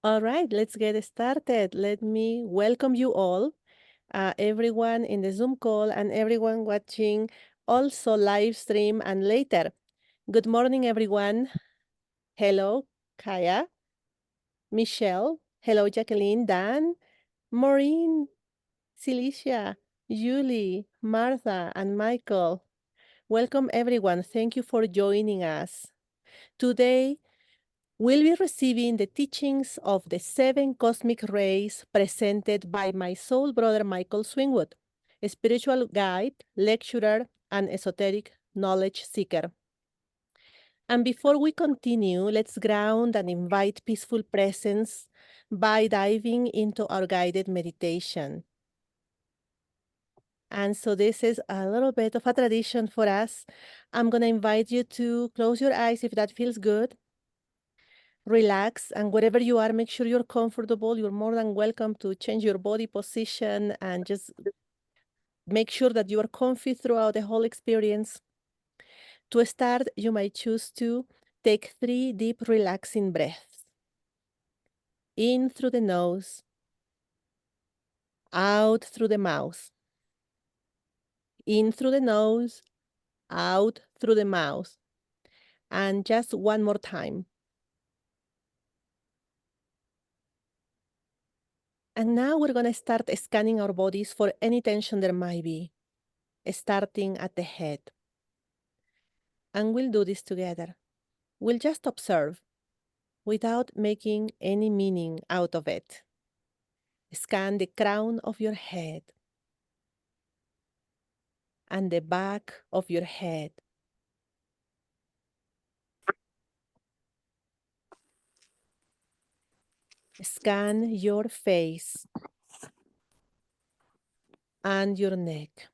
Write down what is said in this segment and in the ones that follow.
All right, let's get started. Let me welcome you all, everyone in the Zoom call and everyone watching also live stream and later. Good morning, everyone. Hello, Kaya, Michelle. Hello, Jacqueline, Dan, Maureen, Celicia, Julie, Martha, and Michael. Welcome, everyone. Thank you for joining us. Today, we'll be receiving the teachings of the seven cosmic rays presented by my soul brother Michael Swinwood, a spiritual guide, lecturer, and esoteric knowledge seeker. And before we continue, let's ground and invite peaceful presence by diving into our guided meditation. And so this is a little bit of a tradition for us. I'm going to invite you to close your eyes if that feels good. Relax, and wherever you are, make sure you're comfortable. You're more than welcome to change your body position and just make sure that you are comfy throughout the whole experience. To start, you might choose to take 3 deep, relaxing breaths. In through the nose, out through the mouth. In through the nose, out through the mouth. And just one more time. And now we're going to start scanning our bodies for any tension there might be, starting at the head. And we'll do this together. We'll just observe without making any meaning out of it. Scan the crown of your head and the back of your head. Scan your face and your neck.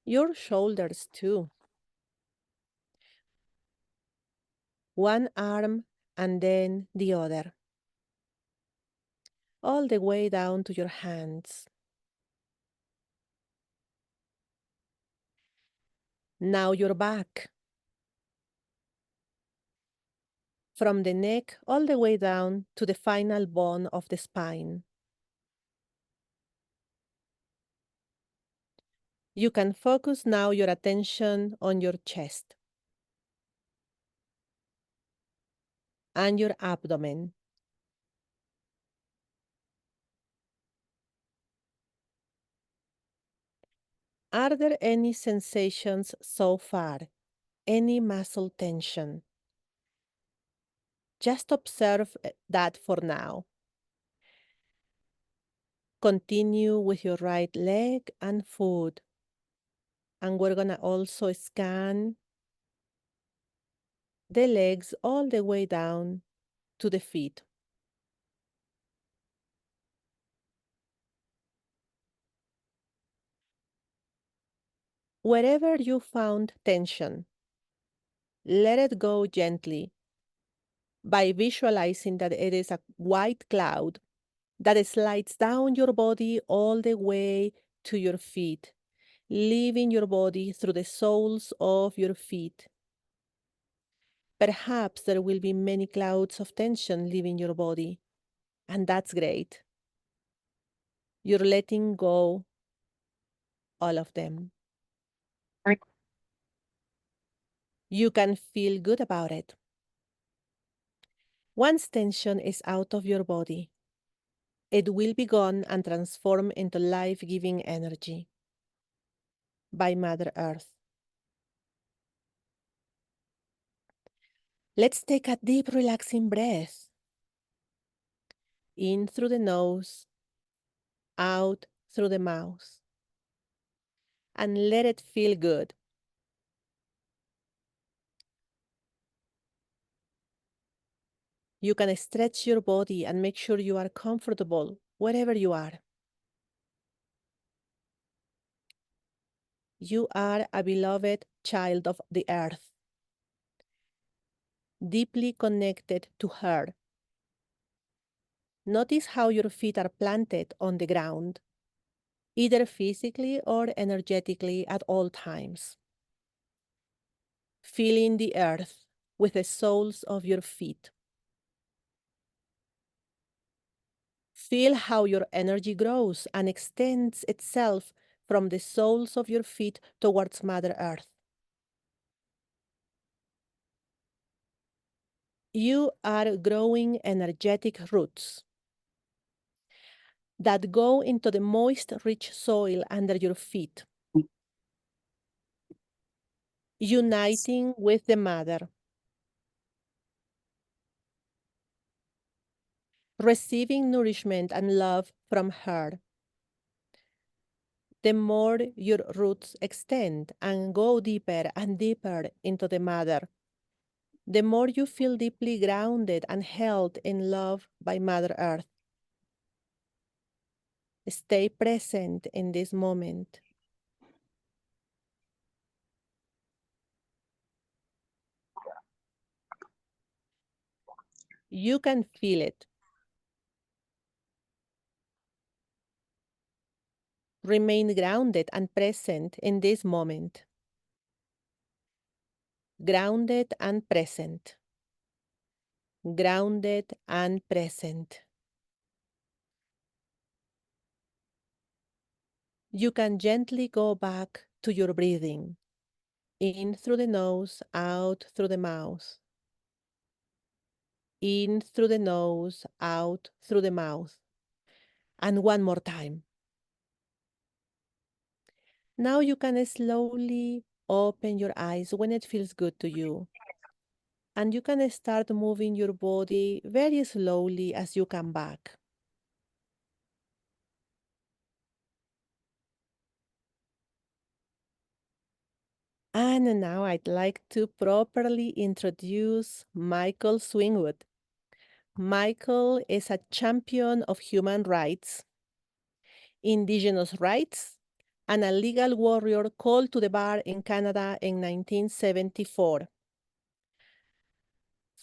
Your shoulders too. One arm and then the other. All the way down to your hands. Now your back. From the neck all the way down to the final bone of the spine. You can focus now your attention on your chest and your abdomen. Are there any sensations so far? Any muscle tension? Just observe that for now. Continue with your right leg and foot. And we're going to also scan the legs all the way down to the feet. Wherever you found tension, let it go gently by visualizing that it is a white cloud that slides down your body all the way to your feet, leaving your body through the soles of your feet. Perhaps there will be many clouds of tension leaving your body, and that's great. You're letting go all of them. You can feel good about it. Once tension is out of your body, it will be gone and transformed into life-giving energy by Mother Earth. Let's take a deep, relaxing breath. In through the nose, out through the mouth. And let it feel good. You can stretch your body and make sure you are comfortable wherever you are. You are a beloved child of the earth, deeply connected to her. Notice how your feet are planted on the ground, either physically or energetically at all times. feeling the earth with the soles of your feet. Feel how your energy grows and extends itself from the soles of your feet towards Mother Earth. You are growing energetic roots that go into the moist, rich soil under your feet, uniting with the Mother, receiving nourishment and love from her. The more your roots extend and go deeper and deeper into the Mother, the more you feel deeply grounded and held in love by Mother Earth. Stay present in this moment. You can feel it. Remain grounded and present in this moment. Grounded and present. Grounded and present. You can gently go back to your breathing. In through the nose, out through the mouth. In through the nose, out through the mouth. And one more time. Now you can slowly open your eyes when it feels good to you. And you can start moving your body very slowly as you come back. And now I'd like to properly introduce Michael Swinwood. Michael is a champion of human rights, indigenous rights, and a legal warrior called to the bar in Canada in 1974.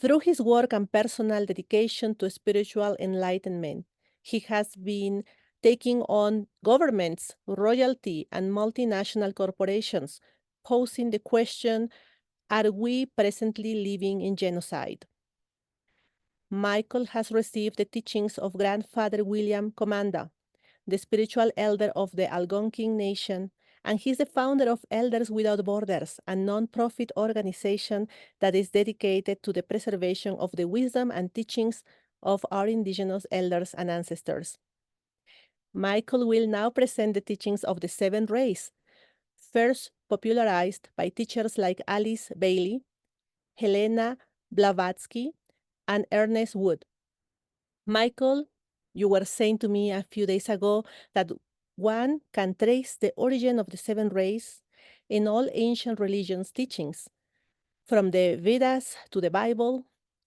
Through his work and personal dedication to spiritual enlightenment, he has been taking on governments, royalty, and multinational corporations, posing the question, are we presently living in genocide? Michael has received the teachings of Grandfather William Commanda, the spiritual elder of the Algonquin Nation, and he's the founder of Elders Without Borders, a non-profit organization that is dedicated to the preservation of the wisdom and teachings of our indigenous elders and ancestors. Michael will now present the teachings of the seven rays, first popularized by teachers like Alice Bailey, Helena Blavatsky, and Ernest Wood. Michael, you were saying to me a few days ago that one can trace the origin of the seven rays in all ancient religions' teachings. From the Vedas to the Bible,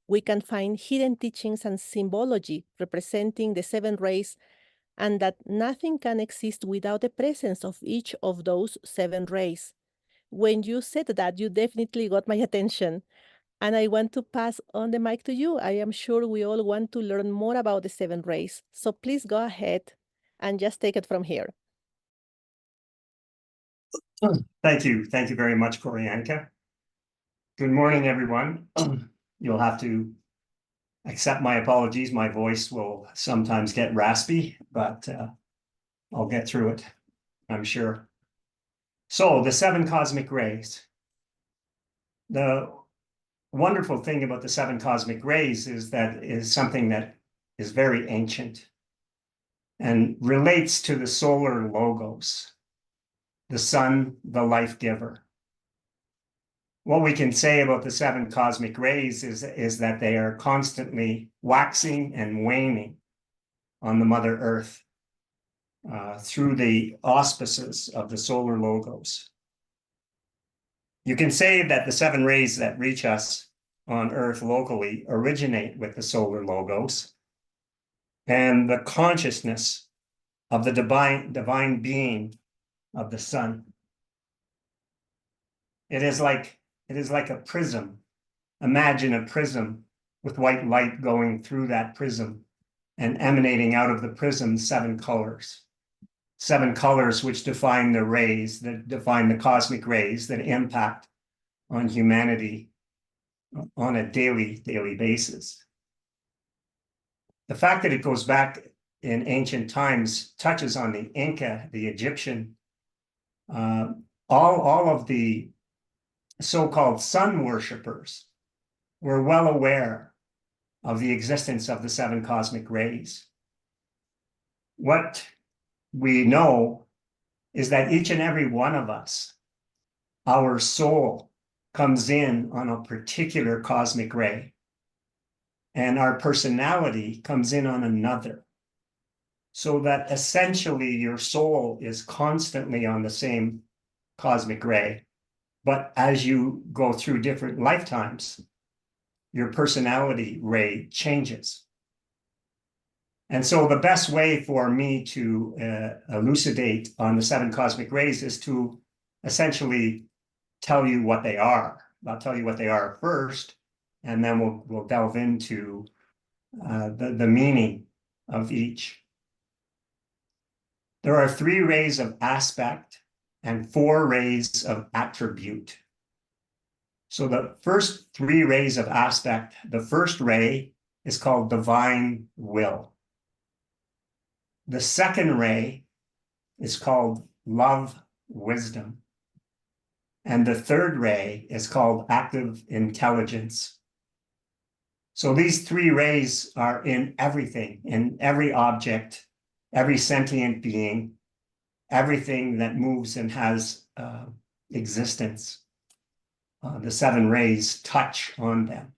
we can find hidden teachings and symbology representing the seven rays, and that nothing can exist without the presence of each of those seven rays. When you said that, you definitely got my attention. And I want to pass on the mic to you. I am sure we all want to learn more about the seven rays. So please go ahead and just take it from here. Thank you. Thank you very much, Corianka. Good morning, everyone. You'll have to accept my apologies. My voice will sometimes get raspy, but I'll get through it, I'm sure. So the seven cosmic rays. The wonderful thing about the seven cosmic rays is that is something that is very ancient and relates to the solar logos, the sun, the life giver. What we can say about the seven cosmic rays is that they are constantly waxing and waning on the Mother Earth through the auspices of the solar logos. You can say that the seven rays that reach us on Earth locally originate with the solar logos and the consciousness of the divine being of the sun. It is like a prism. Imagine a prism with white light going through that prism and emanating out of the prism seven colors which define the rays, that define the cosmic rays that impact on humanity on a daily basis. The fact that it goes back in ancient times touches on the Inca, the Egyptian, all of the so-called sun worshippers were well aware of the existence of the 7 cosmic rays. What we know is that each and every one of us, our soul comes in on a particular cosmic ray, and our personality comes in on another. So that essentially your soul is constantly on the same cosmic ray. But as you go through different lifetimes, your personality ray changes. And so the best way for me to elucidate on the 7 cosmic rays is to essentially tell you what they are. I'll tell you what they are first, and then we'll delve into the meaning of each. There are 3 rays of aspect and 4 rays of attribute. So the first 3 rays of aspect, the first ray is called divine will. The second ray is called love wisdom. And the third ray is called active intelligence. So these 3 rays are in everything, in every object, every sentient being, everything that moves and has existence. The 7 rays touch on them.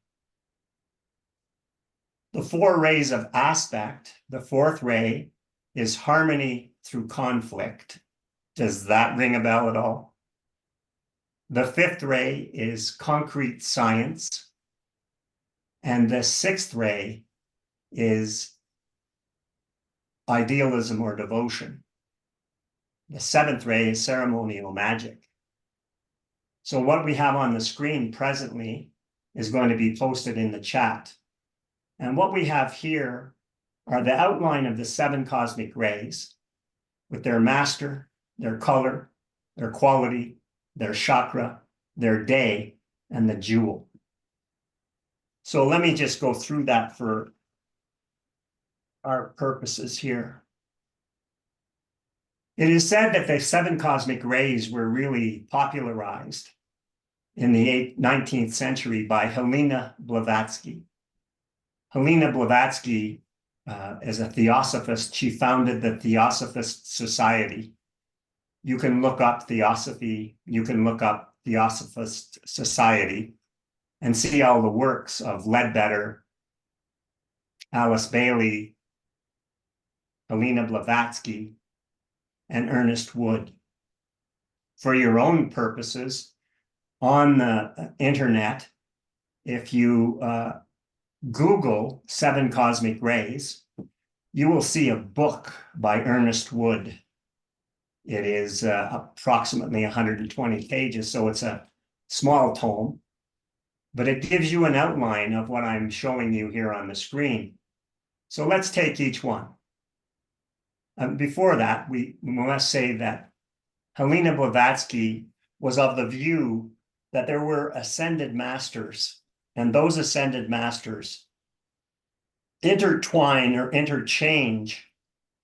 The 4 rays of aspect, the 4th ray is harmony through conflict. Does that ring a bell at all? The 5th ray is concrete science. And the 6th ray is idealism or devotion. The 7th ray is ceremonial magic. So what we have on the screen presently is going to be posted in the chat. And what we have here are the outline of the 7 cosmic rays with their master, their color, their quality, their chakra, their day, and the jewel. So let me just go through that for our purposes here. It is said that the 7 cosmic rays were really popularized in the 19th century by Helena Blavatsky. Helena Blavatsky is a theosophist. She founded the Theosophist Society. You can look up theosophy, you can look up Theosophist Society and see all the works of Ledbetter, Alice Bailey, Helena Blavatsky, and Ernest Wood. For your own purposes, on the internet, if you Google 7 cosmic rays, you will see a book by Ernest Wood. It is approximately 120 pages, so it's a small tome, but it gives you an outline of what I'm showing you here on the screen. So let's take each one. Before that, we must say that Helena Blavatsky was of the view that there were ascended masters, and those ascended masters intertwine or interchange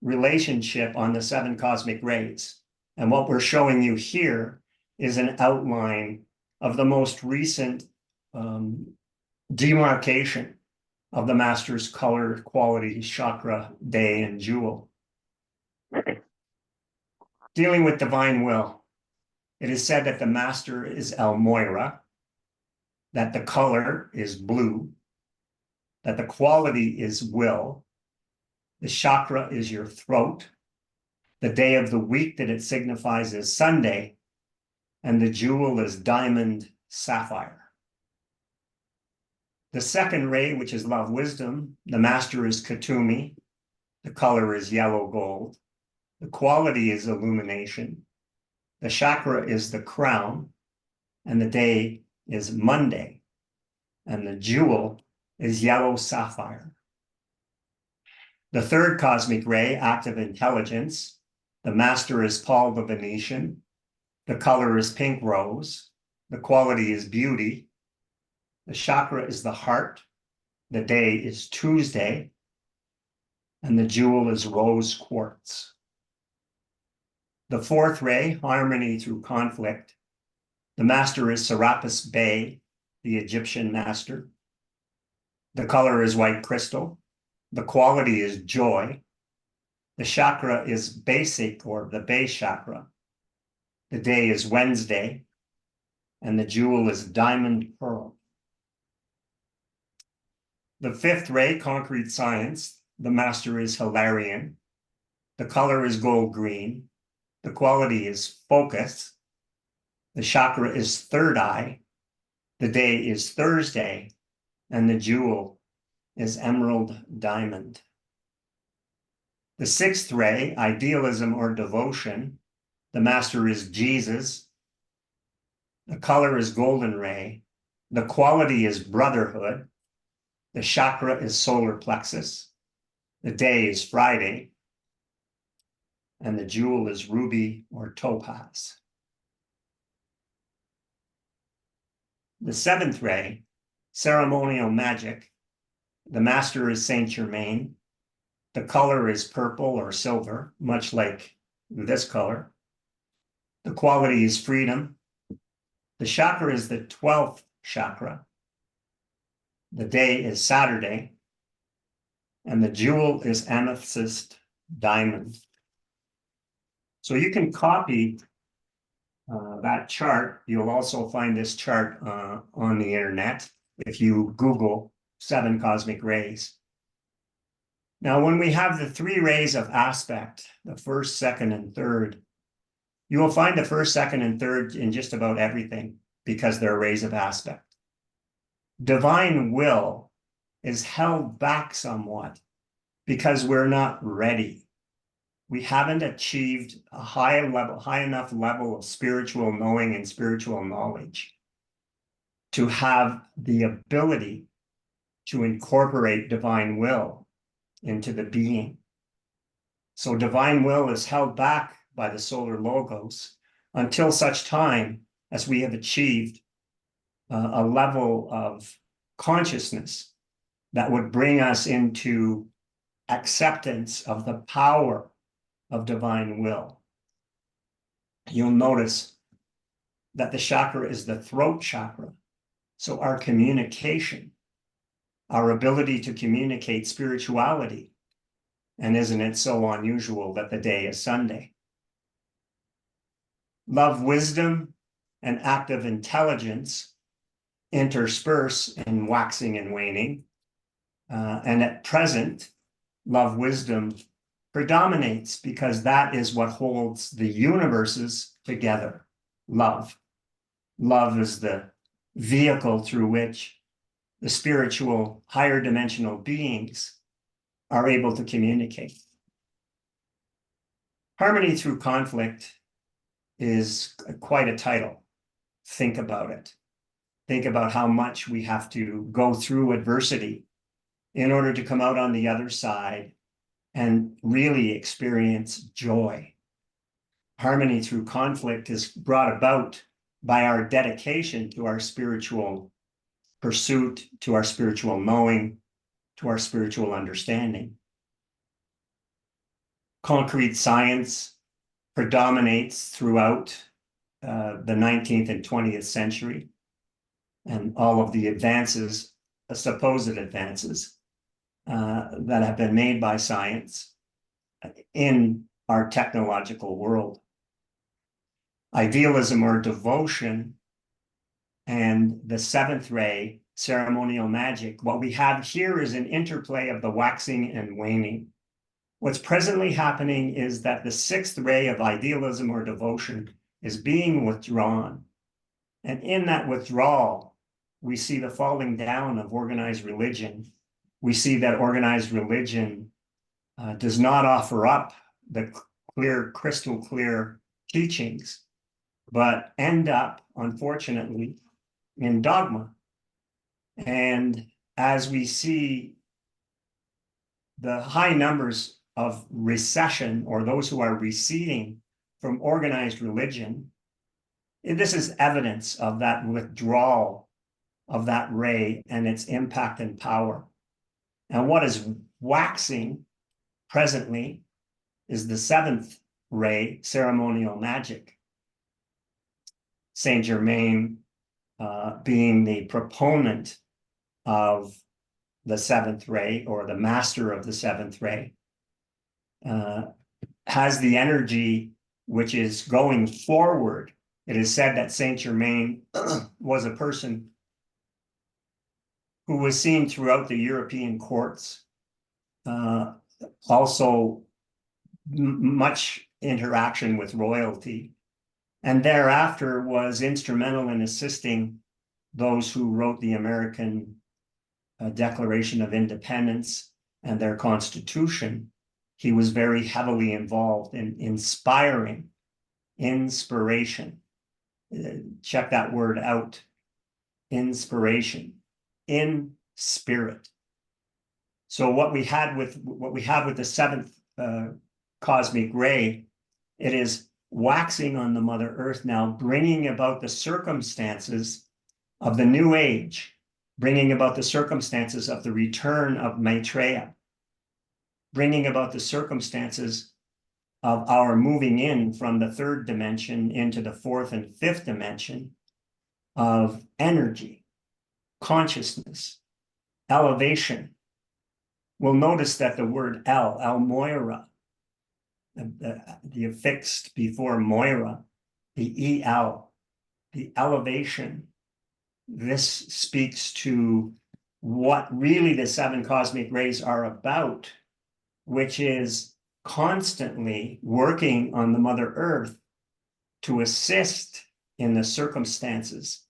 relationship on the 7 cosmic rays. And what we're showing you here is an outline of the most recent demarcation of the master's color, quality, chakra, day, and jewel. Dealing with divine will, it is said that the master is Elmoira, that the color is blue, that the quality is will, the chakra is your throat, the day of the week that it signifies is Sunday, and the jewel is diamond sapphire. The second ray, which is love wisdom, the master is Katumi, the color is yellow gold, the quality is illumination, the chakra is the crown, and the day is Monday, and the jewel is yellow sapphire. The third cosmic ray, active intelligence, the master is Paul the Venetian, the color is pink rose, The quality is beauty. The chakra is the heart. The day is Tuesday. And the jewel is rose quartz. The fourth ray, harmony through conflict. The master is Serapis Bey, the Egyptian master. The color is white crystal. The quality is joy. The chakra is basic, or the base chakra. The day is Wednesday, and the jewel is diamond pearl. The fifth ray, concrete science. The master is Hilarion. The color is gold green. The quality is focus. The chakra is third eye. The day is Thursday, and the jewel is emerald diamond. The sixth ray, idealism or devotion. The master is Jesus. The color is golden ray. The quality is brotherhood. The chakra is solar plexus. The day is Friday. And the jewel is ruby or topaz. The seventh ray, ceremonial magic. The master is Saint Germain. The color is purple or silver, much like this color. The quality is freedom. The chakra is the 12th chakra. The day is Saturday. And the jewel is amethyst diamond. So you can copy that chart. You'll also find this chart on the internet if you Google 7 cosmic rays. Now, when we have the 3 rays of aspect, the first, second, and third, you will find the first, second, and third in just about everything because they're rays of aspect. Divine will is held back somewhat because we're not ready. We haven't achieved a high enough level of spiritual knowing and spiritual knowledge to have the ability to incorporate divine will into the being. So divine will is held back by the solar logos until such time as we have achieved a level of consciousness that would bring us into acceptance of the power of divine will. You'll notice that the chakra is the throat chakra. So our communication, our ability to communicate spirituality. And isn't it so unusual that the day is Sunday? Love, wisdom, and active intelligence intersperse in waxing and waning. And at present, love, wisdom predominates because that is what holds the universes together. Love. Love is the vehicle through which the spiritual higher dimensional beings are able to communicate. Harmony through conflict is quite a title. Think about it. Think about how much we have to go through adversity in order to come out on the other side and really experience joy. Harmony through conflict is brought about by our dedication to our spiritual pursuit, to our spiritual knowing, to our spiritual understanding. Concrete science predominates throughout the 19th and 20th century, and all of the advances, supposed advances, that have been made by science in our technological world. Idealism or devotion and the seventh ray, ceremonial magic, what we have here is an interplay of the waxing and waning. What's presently happening is that the sixth ray of idealism or devotion is being withdrawn. And in that withdrawal, we see the falling down of organized religion. We see that organized religion does not offer up the clear, crystal clear teachings, but end up, unfortunately, in dogma. And as we see the high numbers of recession, or those who are receding from organized religion, this is evidence of that withdrawal of that ray and its impact and power. And what is waxing presently is the seventh ray, ceremonial magic. Saint Germain, being the proponent of the seventh ray, or the master of the seventh ray, has the energy which is going forward. It is said that Saint Germain was a person who was seen throughout the European courts, also much interaction with royalty, and thereafter was instrumental in assisting those who wrote the American Declaration of Independence and their Constitution. He was very heavily involved in inspiring, inspiration. Check that word out, inspiration, in spirit. So what we have with the seventh cosmic ray, it is waxing on the Mother Earth now, bringing about the circumstances of the new age, bringing about the circumstances of the return of Maitreya, bringing about the circumstances of our moving in from the third dimension into the fourth and fifth dimension of energy, consciousness, elevation. We'll notice that the word El Moira, the affixed before Moira, the EL, the elevation, this speaks to what really the seven cosmic rays are about, which is constantly working on the Mother Earth to assist in the circumstances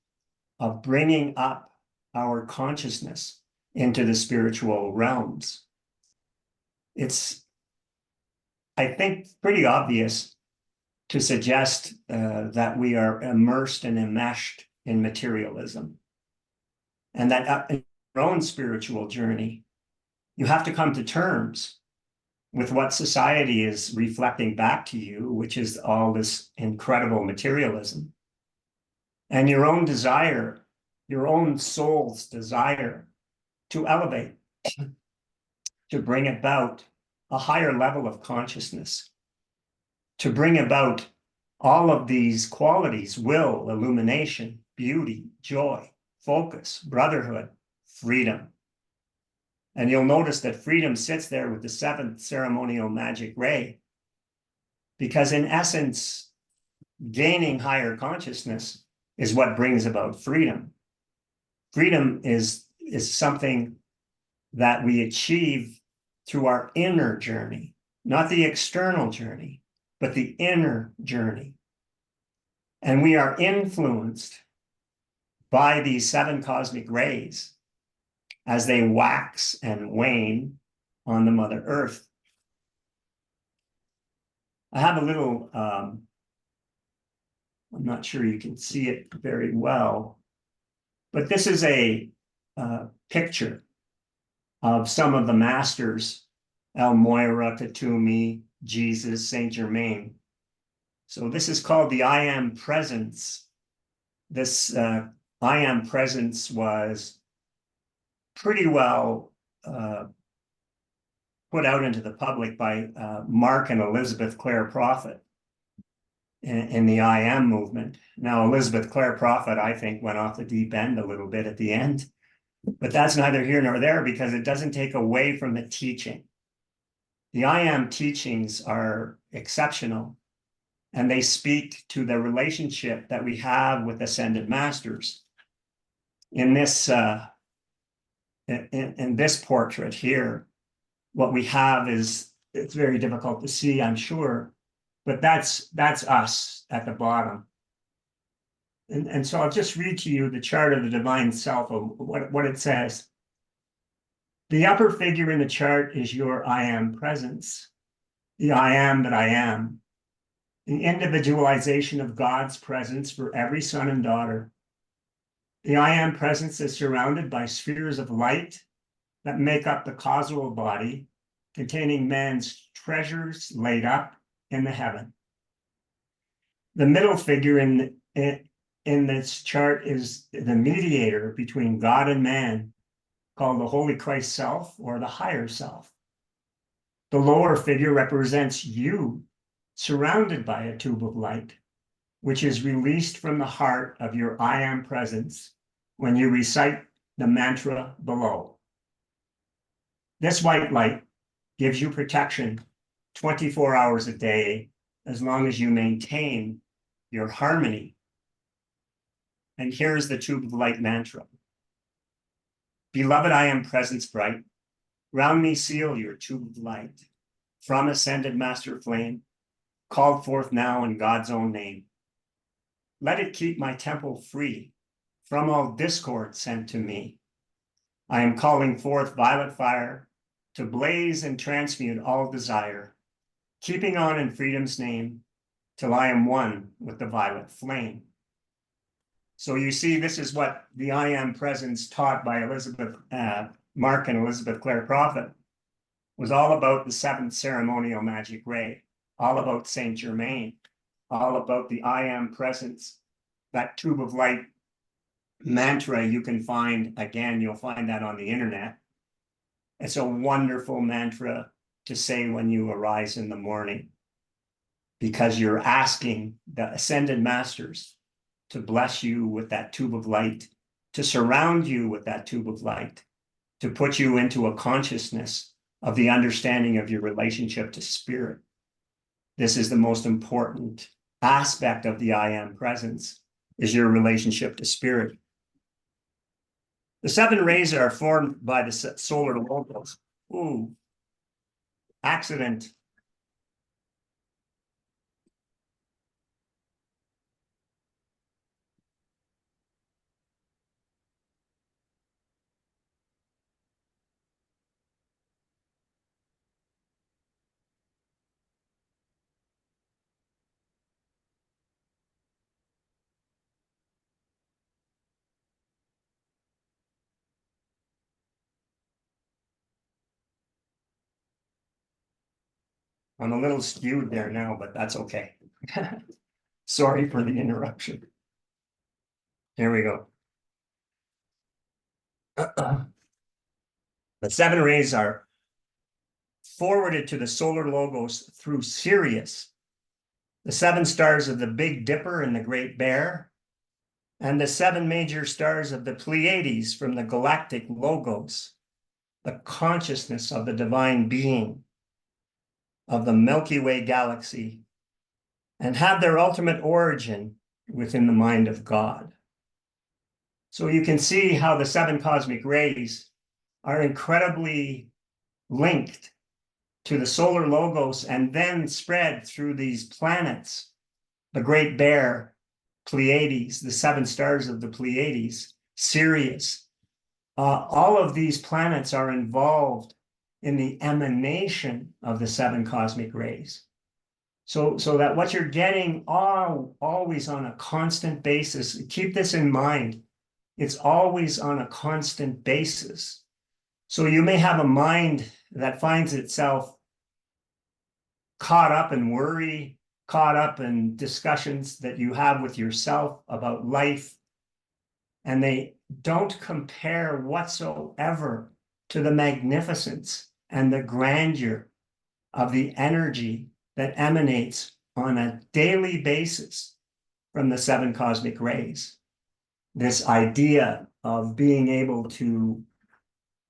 of bringing up our consciousness into the spiritual realms. It's, I think, pretty obvious to suggest that we are immersed and enmeshed in materialism, and that in your own spiritual journey, you have to come to terms with what society is reflecting back to you, which is all this incredible materialism, and your own desire, your own soul's desire to elevate, to bring about a higher level of consciousness, to bring about all of these qualities: will, illumination, beauty, joy, focus, brotherhood, freedom. And you'll notice that freedom sits there with the seventh ceremonial magic ray, because in essence, gaining higher consciousness is what brings about freedom. Freedom is something that we achieve through our inner journey, not the external journey, but the inner journey. And we are influenced by these seven cosmic rays as they wax and wane on the Mother Earth. I have a little, I'm not sure you can see it very well, but this is a picture of some of the masters: El Moira, Katumi, Jesus, Saint Germain. So this is called the I Am Presence. This I Am Presence was pretty well put out into the public by Mark and Elizabeth Clare Prophet in the I Am movement. Now, Elizabeth Clare Prophet, I think, went off the deep end a little bit at the end, but that's neither here nor there, because it doesn't take away from the teaching. The I Am teachings are exceptional, and they speak to the relationship that we have with ascended masters. In this in this portrait here, what we have is, it's very difficult to see, I'm sure, but that's us at the bottom. And so I'll just read to you the chart of the divine self, of what it says. The upper figure in the chart is your I Am presence, the I Am that I am, the individualization of God's presence for every son and daughter. The I Am presence is surrounded by spheres of light that make up the causal body, containing man's treasures laid up in the heaven. The middle figure in this chart is the mediator between God and man, called the Holy Christ Self or the higher self. The lower figure represents you, surrounded by a tube of light, which is released from the heart of your I Am presence when you recite the mantra below. This white light gives you protection 24 hours a day, as long as you maintain your harmony. And here's the tube of light mantra. Beloved, I am presence bright. Round me seal your tube of light. From ascended master flame, called forth now in God's own name. Let it keep my temple free from all discord sent to me. I am calling forth violet fire to blaze and transmute all desire, keeping on in freedom's name till I am one with the violet flame. So you see, this is what the I Am presence taught by Mark and Elizabeth Clare Prophet was all about. The seventh ceremonial magic ray, all about Saint Germain, all about the I Am presence. That tube of light mantra you can find, again, you'll find that on the internet. It's a wonderful mantra to say when you arise in the morning, because you're asking the ascended masters to bless you with that tube of light, to surround you with that tube of light, to put you into a consciousness of the understanding of your relationship to spirit. This is the most important aspect of the I Am presence, is your relationship to spirit. The seven rays are formed by the solar logos. Ooh, accident. I'm a little skewed there now, but that's okay. Sorry for the interruption. Here we go. The seven rays are forwarded to the solar logos through Sirius, the seven stars of the Big Dipper and the Great Bear, and the seven major stars of the Pleiades from the galactic logos, the consciousness of the divine being of the Milky Way galaxy, and have their ultimate origin within the mind of God. So you can see how the seven cosmic rays are incredibly linked to the solar logos and then spread through these planets, the Great Bear, Pleiades, the seven stars of the Pleiades, Sirius. All of these planets are involved in the emanation of the seven cosmic rays. So that what you're getting always on a constant basis, keep this in mind, it's always on a constant basis. So you may have a mind that finds itself caught up in worry, caught up in discussions that you have with yourself about life, and they don't compare whatsoever to the magnificence and the grandeur of the energy that emanates on a daily basis from the seven cosmic rays. This idea of being able to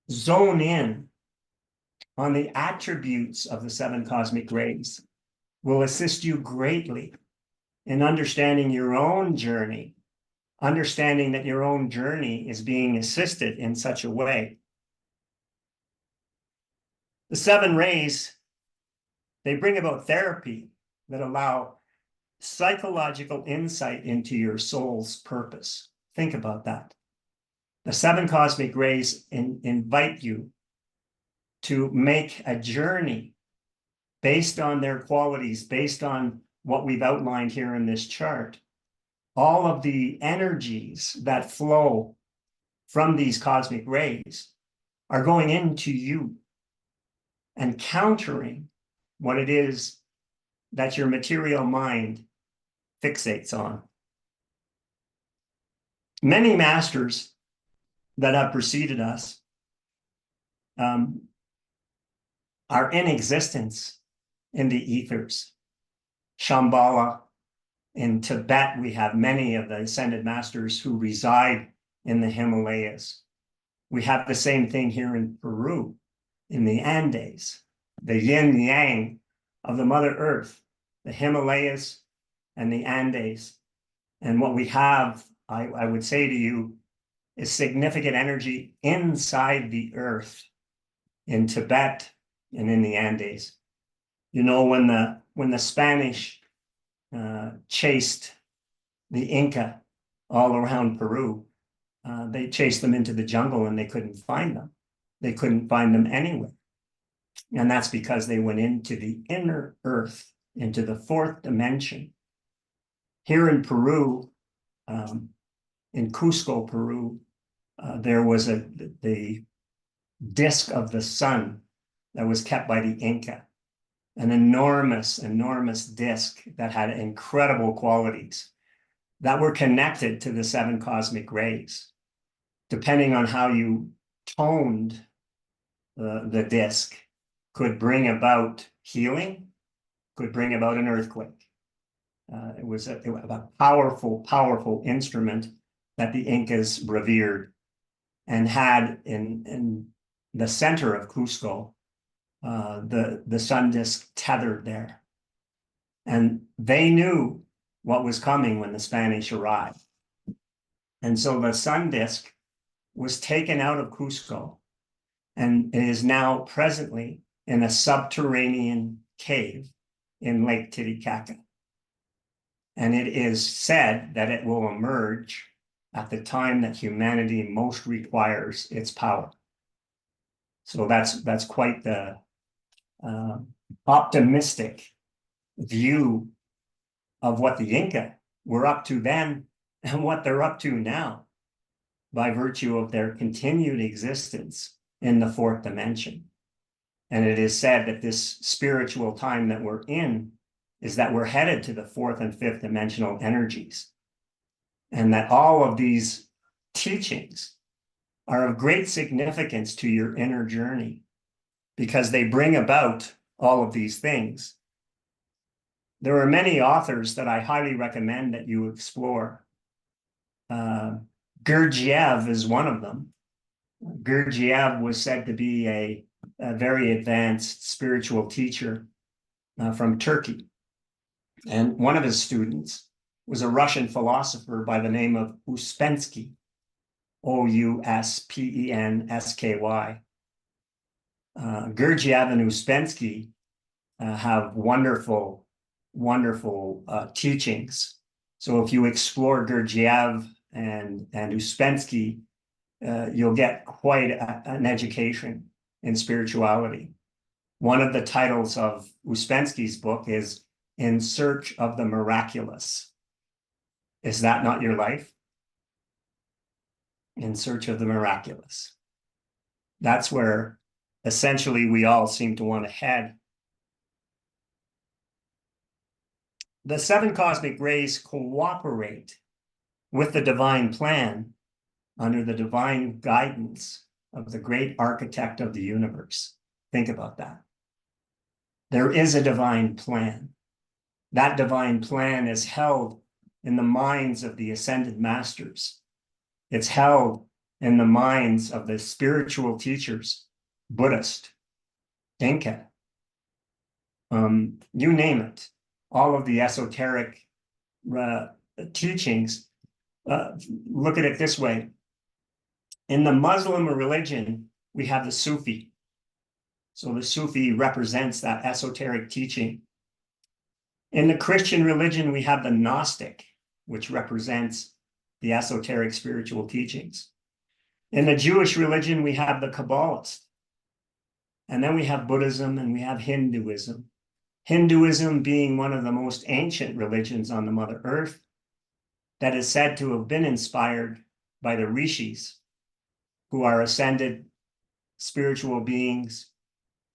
zone in on the attributes of the seven cosmic rays will assist you greatly in understanding your own journey, understanding that your own journey is being assisted in such a way. The seven rays, they bring about therapy that allow psychological insight into your soul's purpose. Think about that. The seven cosmic rays invite you to make a journey based on their qualities, based on what we've outlined here in this chart. All of the energies that flow from these cosmic rays are going into you and countering what it is that your material mind fixates on. Many masters that have preceded us are in existence in the ethers. Shambhala. In Tibet, we have many of the ascended masters who reside in the Himalayas. We have the same thing here in Peru, in the Andes, the yin yang of the Mother Earth, the Himalayas and the Andes. And what we have, I would say to you, is significant energy inside the earth in Tibet and in the Andes. You know, when the Spanish chased the Inca all around Peru, they chased them into the jungle and they couldn't find them. They couldn't find them anywhere. And that's because they went into the inner earth, into the fourth dimension. Here in Peru, in Cusco, Peru, there was the disk of the sun that was kept by the Inca, an enormous, enormous disk that had incredible qualities that were connected to the seven cosmic rays. Depending on how you toned the disk, could bring about healing, could bring about an earthquake. It was a powerful, powerful instrument that the Incas revered and had in the center of Cusco, the sun disk tethered there. And they knew what was coming when the Spanish arrived. And so the sun disk was taken out of Cusco and it is now presently in a subterranean cave in Lake Titicaca. And it is said that it will emerge at the time that humanity most requires its power. So that's quite the optimistic view of what the Inca were up to then and what they're up to now by virtue of their continued existence in the fourth dimension. And it is said that this spiritual time that we're in is that we're headed to the fourth and fifth dimensional energies. And that all of these teachings are of great significance to your inner journey because they bring about all of these things. There are many authors that I highly recommend that you explore. Gurdjieff is one of them. Gurdjieff was said to be a very advanced spiritual teacher from Turkey. And one of his students was a Russian philosopher by the name of Ouspensky, Ouspensky. Gurdjieff and Ouspensky have wonderful, wonderful teachings. So if you explore Gurdjieff and Ouspensky, you'll get quite an education in spirituality. One of the titles of Ouspensky's book is In Search of the Miraculous. Is that not your life? In search of the miraculous. That's where essentially we all seem to want to head. The seven cosmic rays cooperate with the divine plan under the divine guidance of the great architect of the universe. Think about that. There is a divine plan. That divine plan is held in the minds of the ascended masters. It's held in the minds of the spiritual teachers, Buddhist, Inca, you name it. All of the esoteric teachings, look at it this way. In the Muslim religion, we have the Sufi. So the Sufi represents that esoteric teaching. In the Christian religion, we have the Gnostic, which represents the esoteric spiritual teachings. In the Jewish religion, we have the Kabbalist. And then we have Buddhism and we have Hinduism. Hinduism being one of the most ancient religions on the Mother Earth that is said to have been inspired by the rishis, who are ascended spiritual beings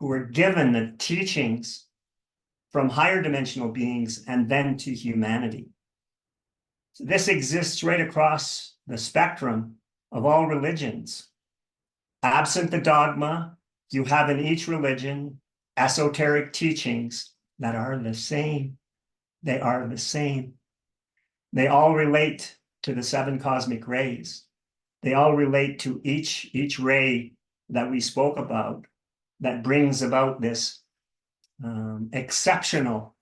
who were given the teachings from higher dimensional beings and then to humanity. So this exists right across the spectrum of all religions. Absent the dogma, you have in each religion esoteric teachings that are the same. They are the same. They all relate to the 7 cosmic rays. They all relate to each ray that we spoke about that brings about this exceptional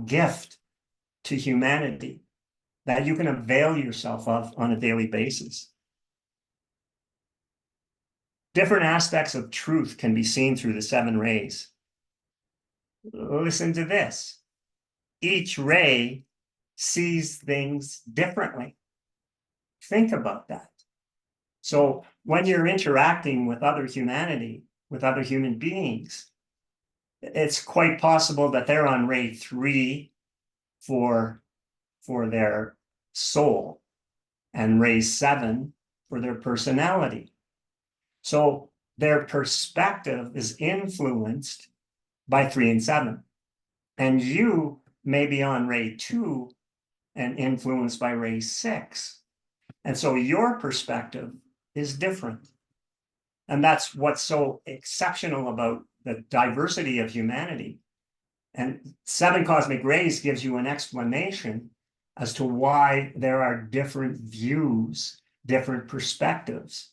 gift to humanity that you can avail yourself of on a daily basis. Different aspects of truth can be seen through the 7 rays. Listen to this. Each ray sees things differently. Think about that. So when you're interacting with other humanity, with other human beings, it's quite possible that they're on ray 3 for their soul and ray 7 for their personality. So their perspective is influenced by 3 and 7. And you may be on ray 2 and influenced by ray 6. And so your perspective is different. And that's what's so exceptional about the diversity of humanity. And 7 cosmic rays gives you an explanation as to why there are different views, different perspectives.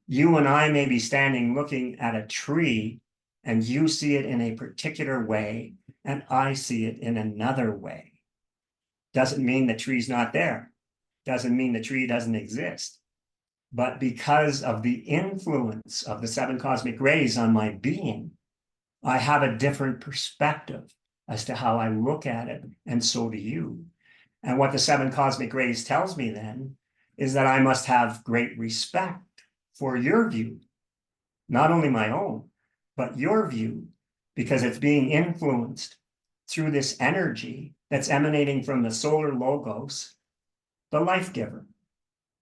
You and I may be standing looking at a tree, and you see it in a particular way, and I see it in another way. Doesn't mean the tree's not there. Doesn't mean the tree doesn't exist. But because of the influence of the 7 cosmic rays on my being, I have a different perspective as to how I look at it, and so do you. And what the 7 cosmic rays tells me then is that I must have great respect for your view, not only my own, but your view, because it's being influenced through this energy that's emanating from the solar logos, the life giver.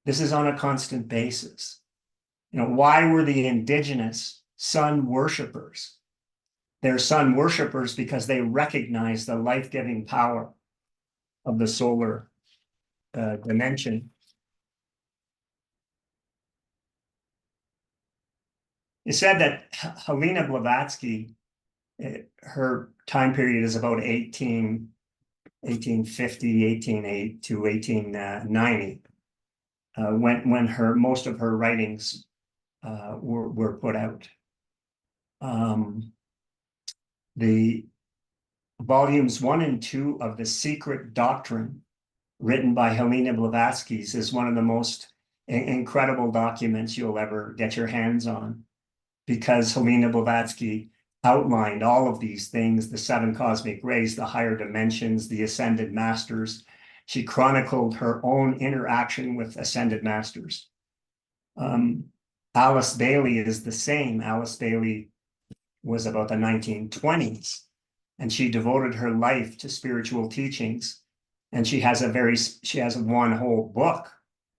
This is on a constant basis. You know, why were the indigenous sun worshipers? They're sun worshipers because they recognize the life-giving power of the solar dimension. It said that Helena Blavatsky, her time period is about 1850, 1880 to 1890, when most of her writings were put out. The volumes 1 and 2 of The Secret Doctrine, written by Helena Blavatsky, is one of the most incredible documents you'll ever get your hands on, because Helena Blavatsky outlined all of these things, the 7 cosmic rays, the higher dimensions, the ascended masters. She chronicled her own interaction with ascended masters. Alice Bailey is the same. Alice Bailey was about the 1920s, and she devoted her life to spiritual teachings. And she has one whole book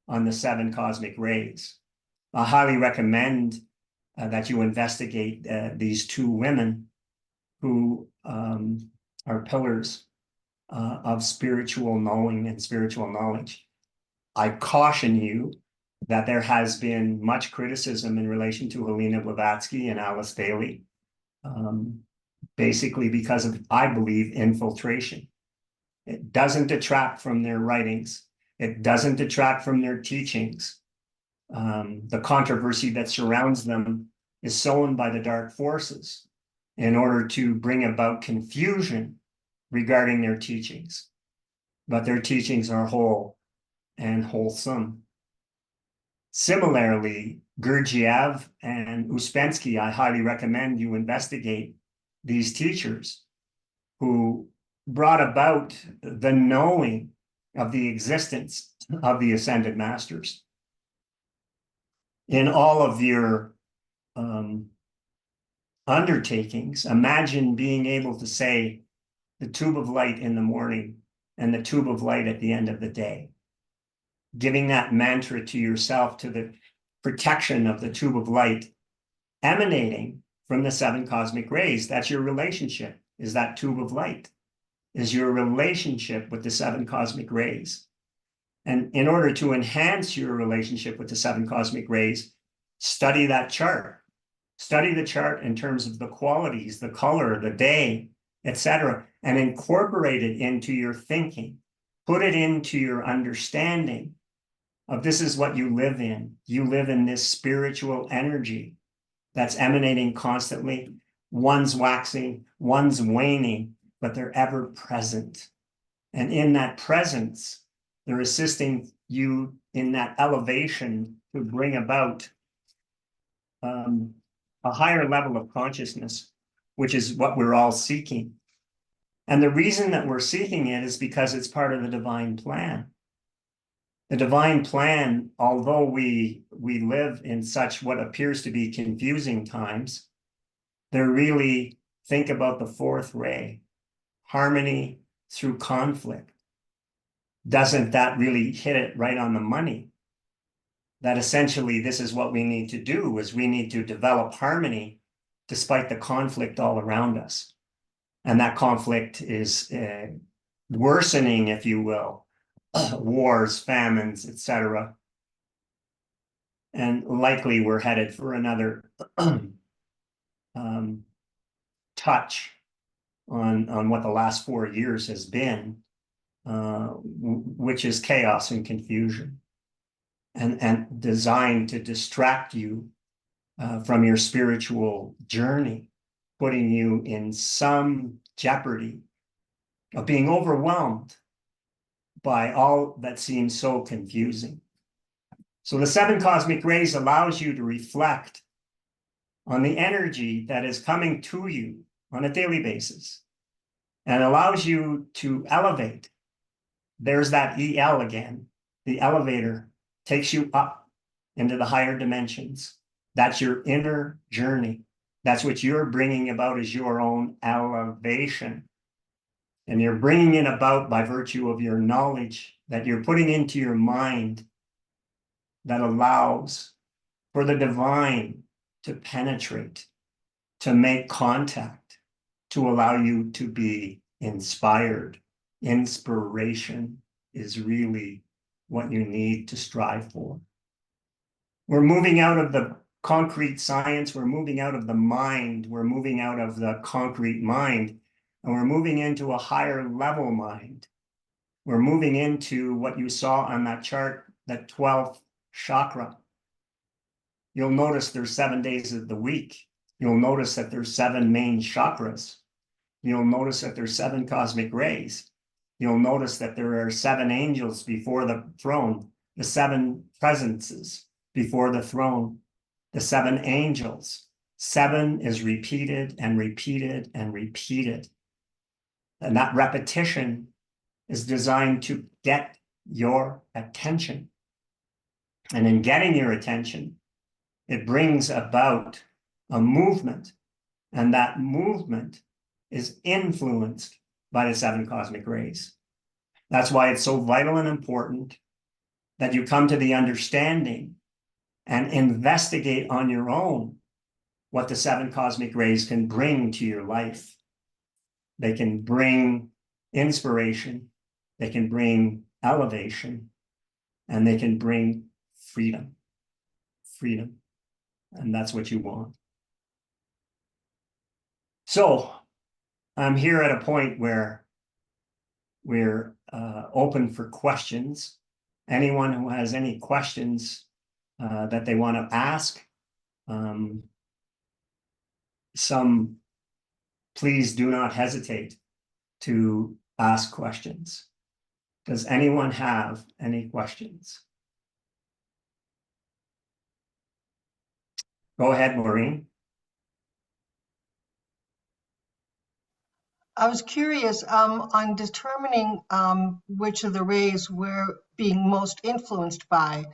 on the 7 cosmic rays. I highly recommend that you investigate these 2 women who are pillars of spiritual knowing and spiritual knowledge. I caution you that there has been much criticism in relation to Helena Blavatsky and Alice Bailey, basically because of, I believe, infiltration. It doesn't detract from their writings. It doesn't detract from their teachings. The controversy that surrounds them is sown by the dark forces in order to bring about confusion regarding their teachings. But their teachings are whole and wholesome. Similarly, Gurdjieff and Uspensky, I highly recommend you investigate these teachers who brought about the knowing of the existence of the ascended masters. In all of your undertakings, imagine being able to say the tube of light in the morning and the tube of light at the end of the day, giving that mantra to yourself, to the protection of the tube of light emanating from the 7 cosmic rays. That's your relationship, is that tube of light, is your relationship with the 7 cosmic rays. And in order to enhance your relationship with the seven cosmic rays, study that chart. Study the chart in terms of the qualities, the color, the day, etc., and incorporate it into your thinking. Put it into your understanding of this is what you live in. You live in this spiritual energy that's emanating constantly. One's waxing, one's waning, but they're ever present. And in that presence, they're assisting you in that elevation to bring about a higher level of consciousness, which is what we're all seeking. And the reason that we're seeking it is because it's part of the divine plan. The divine plan, although we live in such what appears to be confusing times, they're really, think about the fourth ray, harmony through conflict. Doesn't that really hit it right on the money? That essentially this is what we need to do, is we need to develop harmony despite the conflict all around us. And that conflict is worsening, if you will, wars, famines, etc. And likely we're headed for another touch on what the last 4 years has been, which is chaos and confusion, and designed to distract you from your spiritual journey, putting you in some jeopardy of being overwhelmed by all that seems so confusing. So the seven cosmic rays allows you to reflect on the energy that is coming to you on a daily basis and allows you to elevate. There's that EL again. The elevator takes you up into the higher dimensions. That's your inner journey. That's what you're bringing about as your own elevation. And you're bringing it about by virtue of your knowledge that you're putting into your mind that allows for the divine to penetrate, to make contact, to allow you to be inspired. Inspiration is really what you need to strive for. We're moving out of the concrete science, we're moving out of the mind, we're moving out of the concrete mind, and we're moving into a higher level mind. We're moving into what you saw on that chart, that 12th chakra. You'll notice there's 7 days of the week. You'll notice that there's 7 main chakras. You'll notice that there's 7 cosmic rays. You'll notice that there are 7 angels before the throne, the 7 presences before the throne, the 7 angels. 7 is repeated and repeated and repeated. And that repetition is designed to get your attention. And in getting your attention, it brings about a movement. And that movement is influenced by the 7 cosmic rays. That's why it's so vital and important that you come to the understanding and investigate on your own what the 7 cosmic rays can bring to your life. They can bring inspiration, they can bring elevation, and they can bring freedom. Freedom. And that's what you want. So I'm here at a point where we're open for questions. Anyone who has any questions that they want to ask, please do not hesitate to ask questions. Does anyone have any questions? Go ahead, Maureen. I was curious on determining which of the rays we're being most influenced by.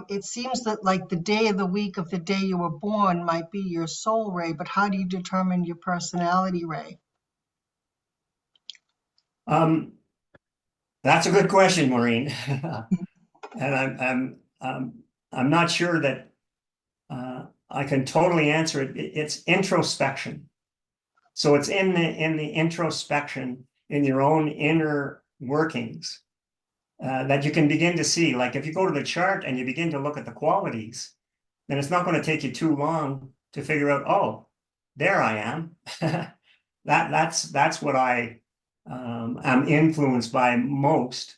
It seems that like the day of the week of the day you were born might be your soul ray, but how do you determine your personality ray? That's a good question, Maureen. And I'm not sure that I can totally answer it. It's introspection. So it's in the introspection, in your own inner workings, that you can begin to see. Like if you go to the chart and you begin to look at the qualities, then it's not going to take you too long to figure out, oh, there I am. That's what I am influenced by most.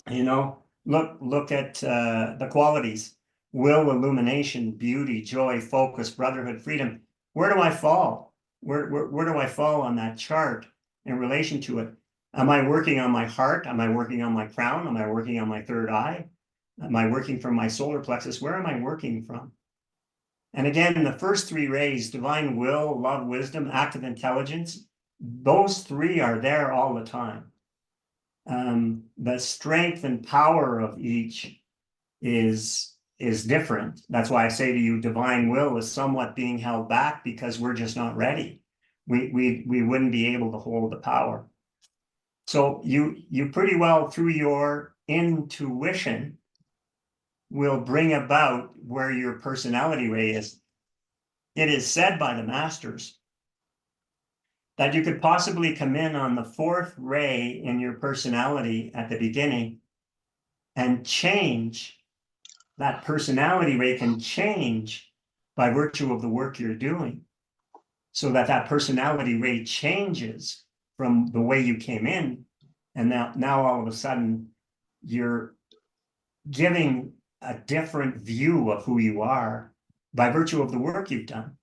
Look at the qualities: will, illumination, beauty, joy, focus, brotherhood, freedom. Where do I fall? Where do I fall on that chart in relation to it? Am I working on my heart? Am I working on my crown? Am I working on my third eye? Am I working from my solar plexus? Where am I working from? And again, the first three rays, divine will, love, wisdom, active intelligence, those three are there all the time. The strength and power of each is different. That's why I say to you, divine will is somewhat being held back because we're just not ready. We wouldn't be able to hold the power. So you pretty well, through your intuition, will bring about where your personality ray is. It is said by the masters that you could possibly come in on the fourth ray in your personality at the beginning and change. That personality ray can change by virtue of the work you're doing, so that personality ray changes from the way you came in, and now all of a sudden you're giving a different view of who you are by virtue of the work you've done.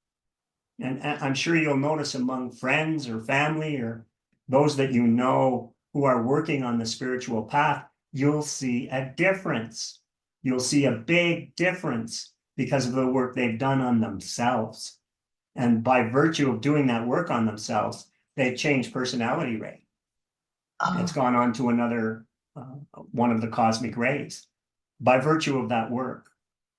And I'm sure you'll notice among friends or family or those that you know who are working on the spiritual path, you'll see a difference. You'll see a big difference because of the work they've done on themselves. And by virtue of doing that work on themselves, they've changed personality ray. It's gone on to another one of the cosmic rays by virtue of that work.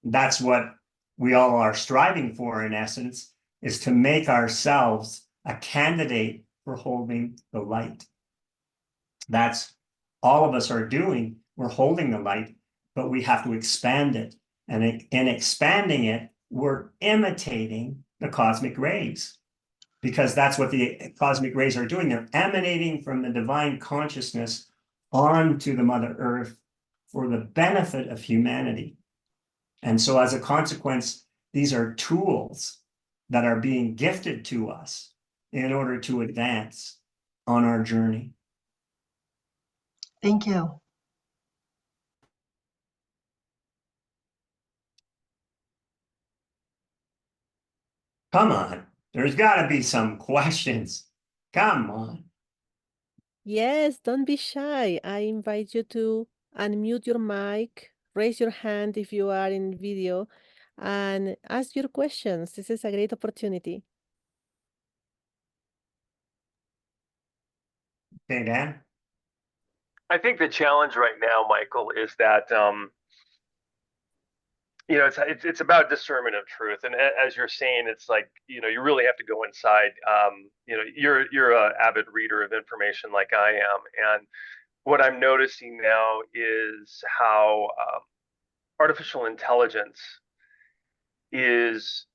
That's what we all are striving for, in essence, is to make ourselves a candidate for holding the light. That's all of us are doing. We're holding the light, but we have to expand it. And in expanding it, we're imitating the cosmic rays, because that's what the cosmic rays are doing. They're emanating from the divine consciousness onto the Mother Earth for the benefit of humanity. And so as a consequence, these are tools that are being gifted to us in order to advance on our journey. Thank you. Come on, there's got to be some questions. Come on. Yes, don't be shy. I invite you to unmute your mic, raise your hand if you are in video, and ask your questions. This is a great opportunity. Okay, Dan? I think the challenge right now, Michael, is that it's about discernment of truth, and as you're saying, it's like you really have to go inside. You're an avid reader of information like I am, and what I'm noticing now is how artificial intelligence is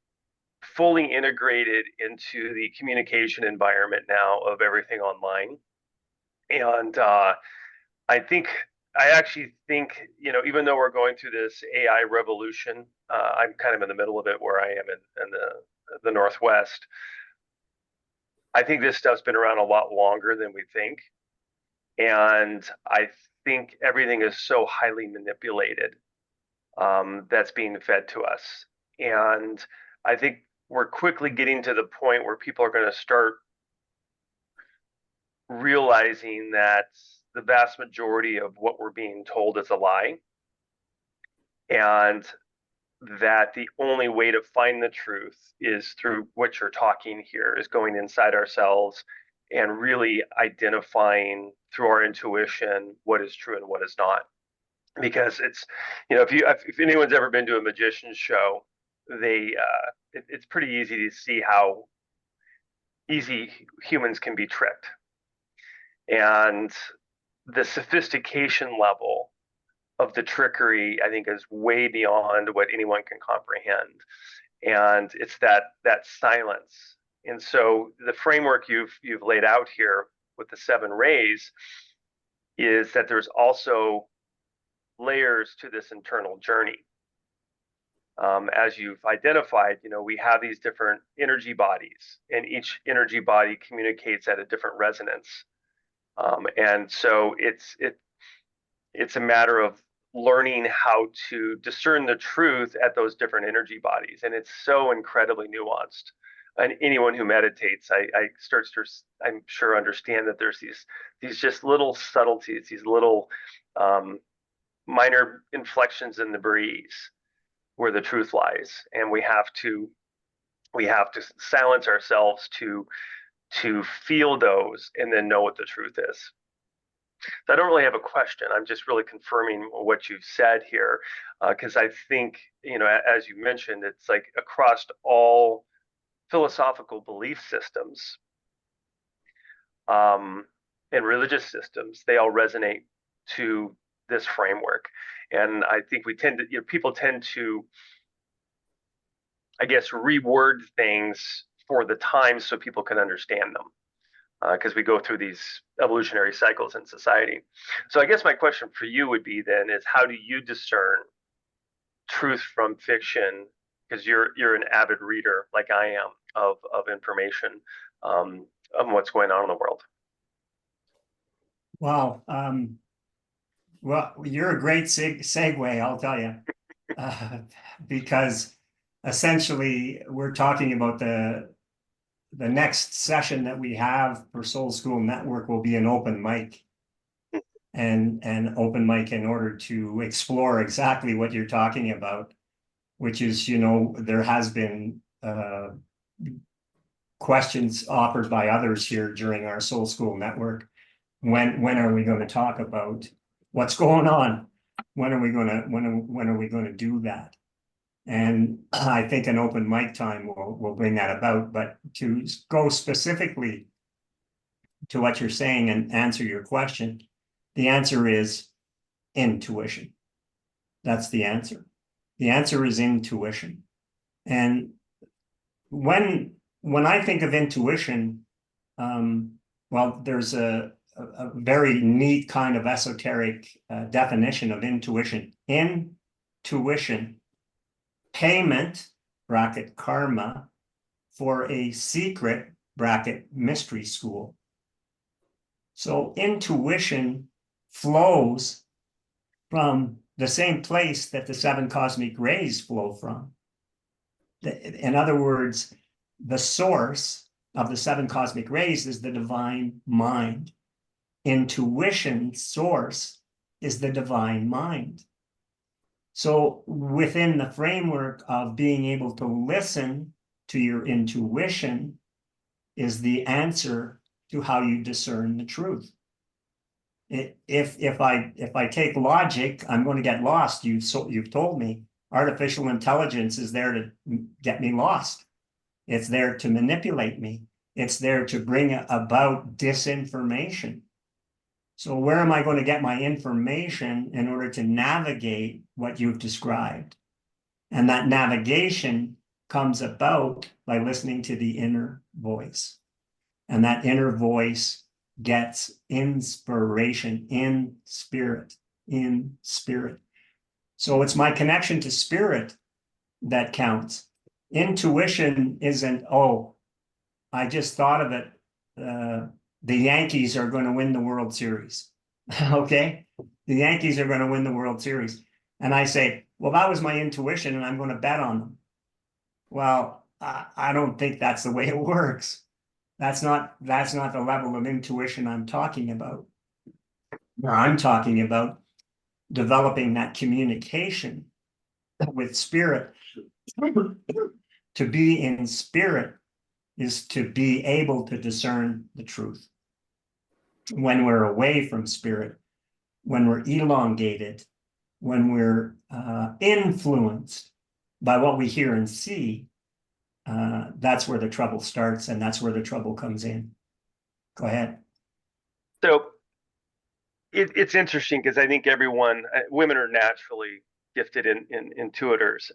fully integrated into the communication environment now of everything online, and I actually think, even though we're going through this AI revolution, I'm kind of in the middle of it where I am in the Northwest. I think this stuff's been around a lot longer than we think. And I think everything is so highly manipulated that's being fed to us. And I think we're quickly getting to the point where people are going to start realizing that the vast majority of what we're being told is a lie, and that the only way to find the truth is through what you're talking here, is going inside ourselves and really identifying through our intuition what is true and what is not. Because it's, if anyone's ever been to a magician's show, it's pretty easy to see how easy humans can be tricked. And the sophistication level of the trickery, I think, is way beyond what anyone can comprehend. And it's that silence. And so the framework you've laid out here with the 7 rays is that there's also layers to this internal journey. As you've identified, we have these different energy bodies, and each energy body communicates at a different resonance. And so it's a matter of learning how to discern the truth at those different energy bodies, and it's so incredibly nuanced. And anyone who meditates, I'm sure understand that there's these just little subtleties, these little minor inflections in the breeze where the truth lies, and we have to silence ourselves to feel those and then know what the truth is. So I don't really have a question. I'm just really confirming what you've said here, because I think, as you mentioned, it's like across all philosophical belief systems and religious systems, they all resonate to this framework. And I think people tend to, I guess, reword things for the time so people can understand them, because we go through these evolutionary cycles in society. So I guess my question for you would be then is, how do you discern truth from fiction? Because you're an avid reader like I am of information of what's going on in the world. Wow. Well, you're a great segue, I'll tell you, because essentially we're talking about the next session that we have for Soul School Network will be an open mic, and an open mic in order to explore exactly what you're talking about, which is, there has been questions offered by others here during our Soul School Network. When are we going to talk about what's going on? When are we going to do that? And I think an open mic time will bring that about. But to go specifically to what you're saying and answer your question, the answer is intuition. That's the answer. The answer is intuition. And when I think of intuition, well, there's a very neat kind of esoteric definition of intuition. Intuition, payment, bracket karma, for a secret, bracket mystery school. So intuition flows from the same place that the 7 cosmic rays flow from. In other words, the source of the 7 cosmic rays is the divine mind. Intuition's source is the divine mind. So within the framework of being able to listen to your intuition is the answer to how you discern the truth. If I take logic, I'm going to get lost. You've told me artificial intelligence is there to get me lost. It's there to manipulate me. It's there to bring about disinformation. So where am I going to get my information in order to navigate what you've described? And that navigation comes about by listening to the inner voice. And that inner voice gets inspiration in spirit. So it's my connection to spirit that counts. Intuition isn't, oh, I just thought of it. The Yankees are going to win the World Series. Okay? The Yankees are going to win the World Series. And I say, well, that was my intuition and I'm going to bet on them. Well, I don't think that's the way it works. That's not the level of intuition I'm talking about. I'm talking about developing that communication with spirit. To be in spirit is to be able to discern the truth. When we're away from spirit, when we're elongated, when we're influenced by what we hear and see, that's where the trouble starts, and that's where the trouble comes in. Go ahead. So it's interesting because I think women are naturally gifted in intuitors.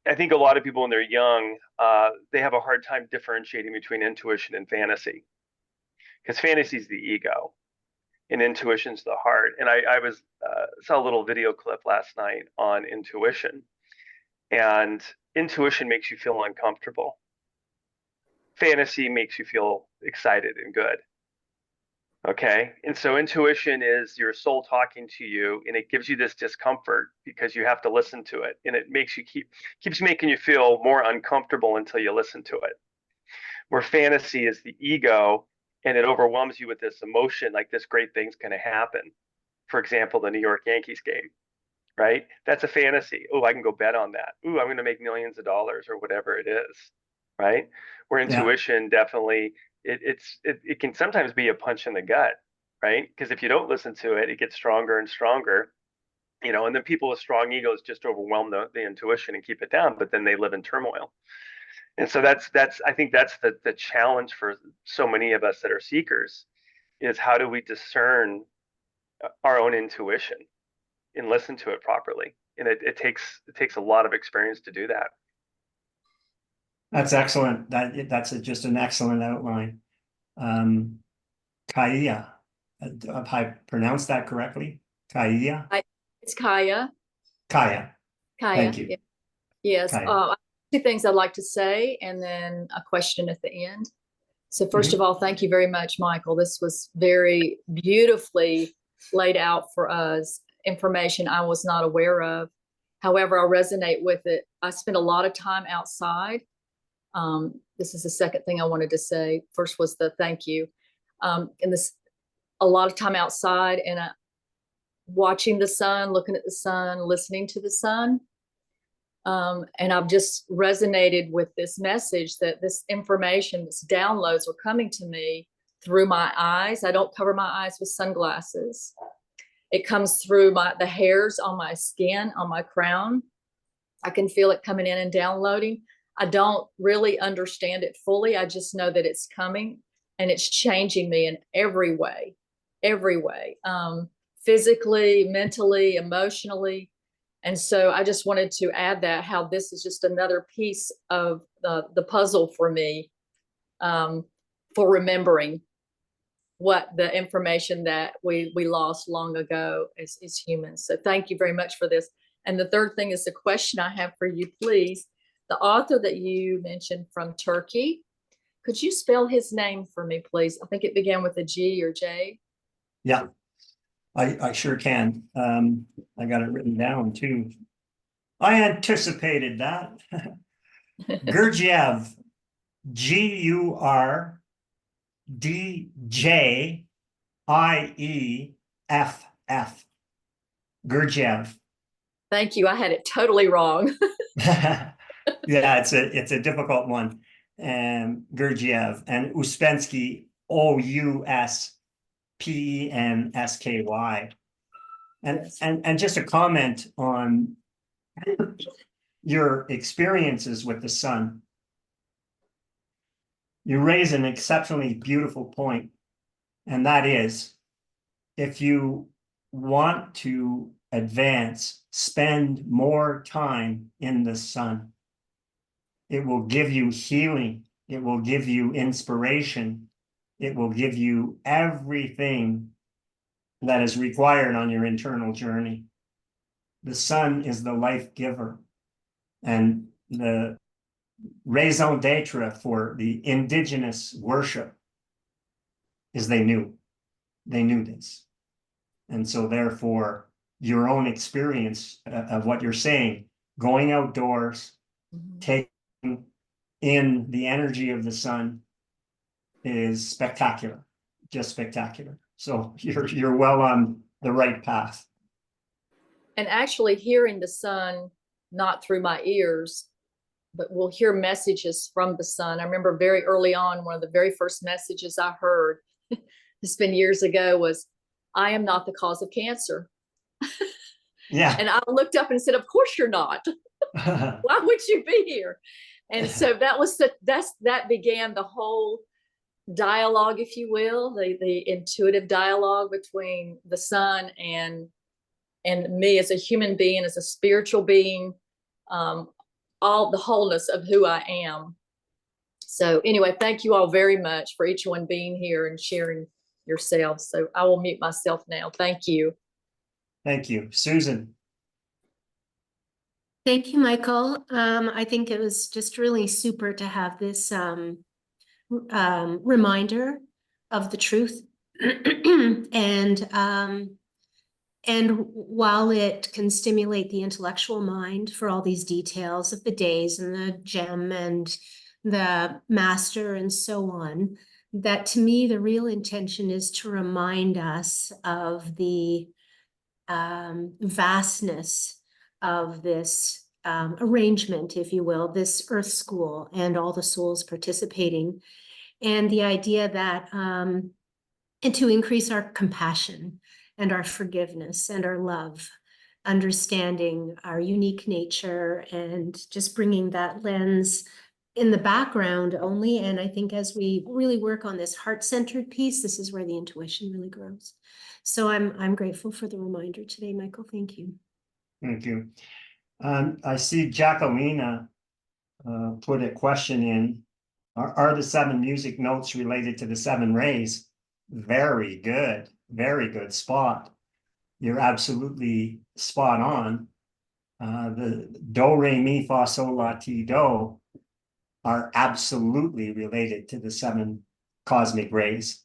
I think a lot of people when they're young, they have a hard time differentiating between intuition and fantasy, because fantasy is the ego. and intuition's the heart. And I was saw a little video clip last night on intuition, and intuition makes you feel uncomfortable. Fantasy makes you feel excited and good. Okay. And so intuition is your soul talking to you, and it gives you this discomfort because you have to listen to it. And it makes you keeps making you feel more uncomfortable until you listen to it. Where fantasy is the ego, and it overwhelms you with this emotion, like this great thing's going to happen. For example, the New York Yankees game, right? That's a fantasy. Oh, I can go bet on that. Ooh, I'm going to make millions of dollars or whatever it is, right? Where Yeah. intuition definitely, it can sometimes be a punch in the gut, right? Because if you don't listen to it, it gets stronger and stronger, and then people with strong egos just overwhelm the intuition and keep it down, but then they live in turmoil. And so that's I think that's the challenge for so many of us that are seekers, is how do we discern our own intuition and listen to it properly? And it takes a lot of experience to do that. That's excellent. That's just an excellent outline. Kaya, have I pronounced that correctly? Kaya? It's Kaya. Kaya. Kaya. Thank you. Yeah. Yes. Kaya. Two things I'd like to say, and then a question at the end. So first Mhm. of all, thank you very much, Michael. This was very beautifully laid out for us, information I was not aware of. However, I resonate with it. I spent a lot of time outside. This is the second thing I wanted to say. First was the thank you. And this, a lot of time outside and watching the sun, looking at the sun, listening to the sun. And I've just resonated with this message that this information, this downloads are coming to me through my eyes. I don't cover my eyes with sunglasses. It comes through the hairs on my skin, on my crown. I can feel it coming in and downloading. I don't really understand it fully. I just know that it's coming and it's changing me in every way, physically, mentally, emotionally. And so I just wanted to add that, how this is just another piece of the puzzle for me, for remembering what the information that we lost long ago as humans. So thank you very much for this. And the third thing is the question I have for you, please. The author that you mentioned from Turkey, could you spell his name for me, please? I think it began with a G or J. Yeah, I sure can. I got it written down too. I anticipated that. Gurdjieff, Gurdjieff. Gurdjieff. Thank you. I had it totally wrong. Yeah, it's a difficult one. Gurdjieff and Uspensky, Ouspenskyi. And just a comment on your experiences with the sun. You raise an exceptionally beautiful point, and that is, if you want to advance, spend more time in the sun. It will give you healing. It will give you inspiration. It will give you everything that is required on your internal journey. The sun is the life giver. And the raison d'etre for the indigenous worship is they knew this. And so therefore, your own experience of what you're saying, going outdoors, taking in the energy of the sun is spectacular, just spectacular. So you're well on the right path. And actually hearing the sun, not through my ears, but we'll hear messages from the sun. I remember very early on, one of the very first messages I heard, it's been years ago, was, I am not the cause of cancer. Yeah. And I looked up and said, of course you're not. Why would you be here? And so that began the whole dialogue, if you will, the intuitive dialogue between the sun and me as a human being, as a spiritual being, all the wholeness of who I am. So anyway, thank you all very much for each one being here and sharing yourselves. So I will mute myself now. Thank you. Thank you. Susan. Thank you, Michael. I think it was just really super to have this reminder of the truth. And while it can stimulate the intellectual mind for all these details of the days and the gem and the master and so on, that to me, the real intention is to remind us of the vastness of this arrangement, if you will, this Earth School and all the souls participating, and the idea that, and to increase our compassion and our forgiveness and our love, understanding our unique nature and just bringing that lens in the background only. And I think as we really work on this heart-centered piece, this is where the intuition really grows. So I'm grateful for the reminder today, Michael. Thank you. Thank you. I see Jacquelina put a question in. Are the 7 music notes related to the 7 rays? Very good spot. You're absolutely spot on. The do, re, mi, fa, sol, la, ti, do are absolutely related to the 7 cosmic rays.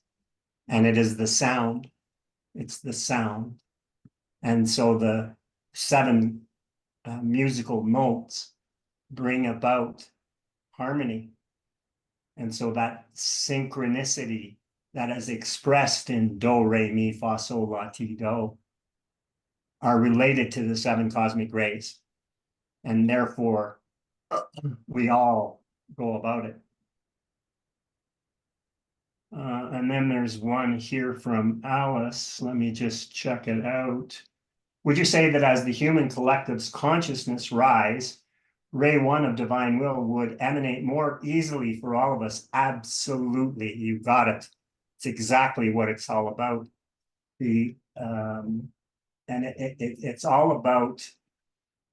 And it is the sound. It's the sound. And so the 7 musical notes bring about harmony. And so that synchronicity that is expressed in do, re, mi, fa, sol, la, ti, do are related to the 7 cosmic rays. And therefore, we all go about it. And then there's one here from Alice. Let me just check it out. Would you say that as the human collective's consciousness rise, Ray 1 of divine will would emanate more easily for all of us? Absolutely, you got it. It's exactly what it's all about. It's all about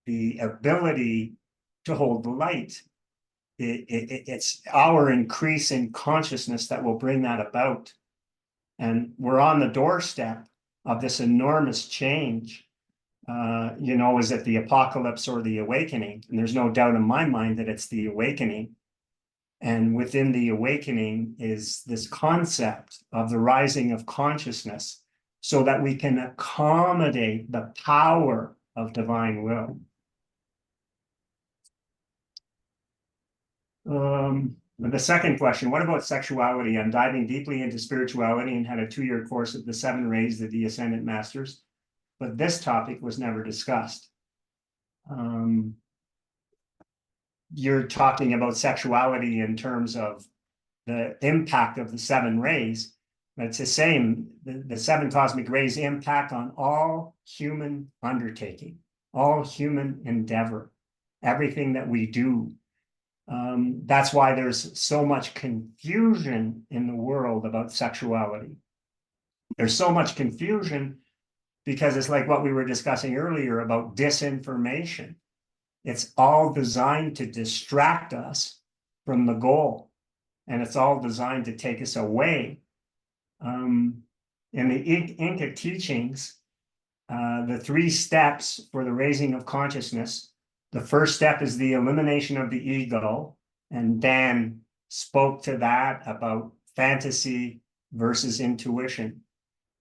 the ability to hold the light. It's our increase in consciousness that will bring that about. And we're on the doorstep of this enormous change. Is it the apocalypse or the awakening? And there's no doubt in my mind that it's the awakening. And within the awakening is this concept of the rising of consciousness so that we can accommodate the power of divine will. The second question, what about sexuality? I'm diving deeply into spirituality and had a 2-year course of the 7 rays of the Ascendant Masters, but this topic was never discussed. You're talking about sexuality in terms of the impact of the 7 rays, but it's the same. The 7 cosmic rays impact on all human undertaking, all human endeavor, everything that we do. That's why there's so much confusion in the world about sexuality. There's so much confusion because it's like what we were discussing earlier about disinformation. It's all designed to distract us from the goal, and it's all designed to take us away. In the Inca teachings, the 3 steps for the raising of consciousness, the first step is the elimination of the ego, and Dan spoke to that about fantasy versus intuition.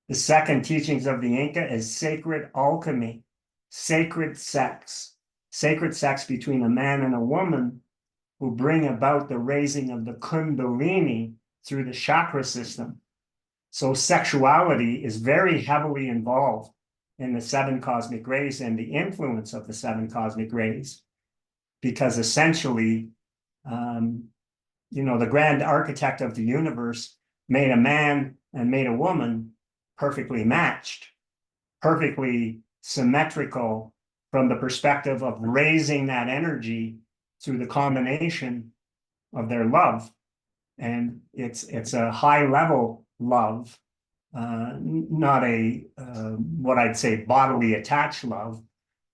The second teachings of the Inca is sacred alchemy, sacred sex between a man and a woman who bring about the raising of the kundalini through the chakra system. So sexuality is very heavily involved in the 7 cosmic rays and the influence of the 7 cosmic rays, because essentially, the grand architect of the universe made a man and made a woman perfectly matched, perfectly symmetrical from the perspective of raising that energy through the combination of their love. And it's a high level love, not a what I'd say bodily attached love,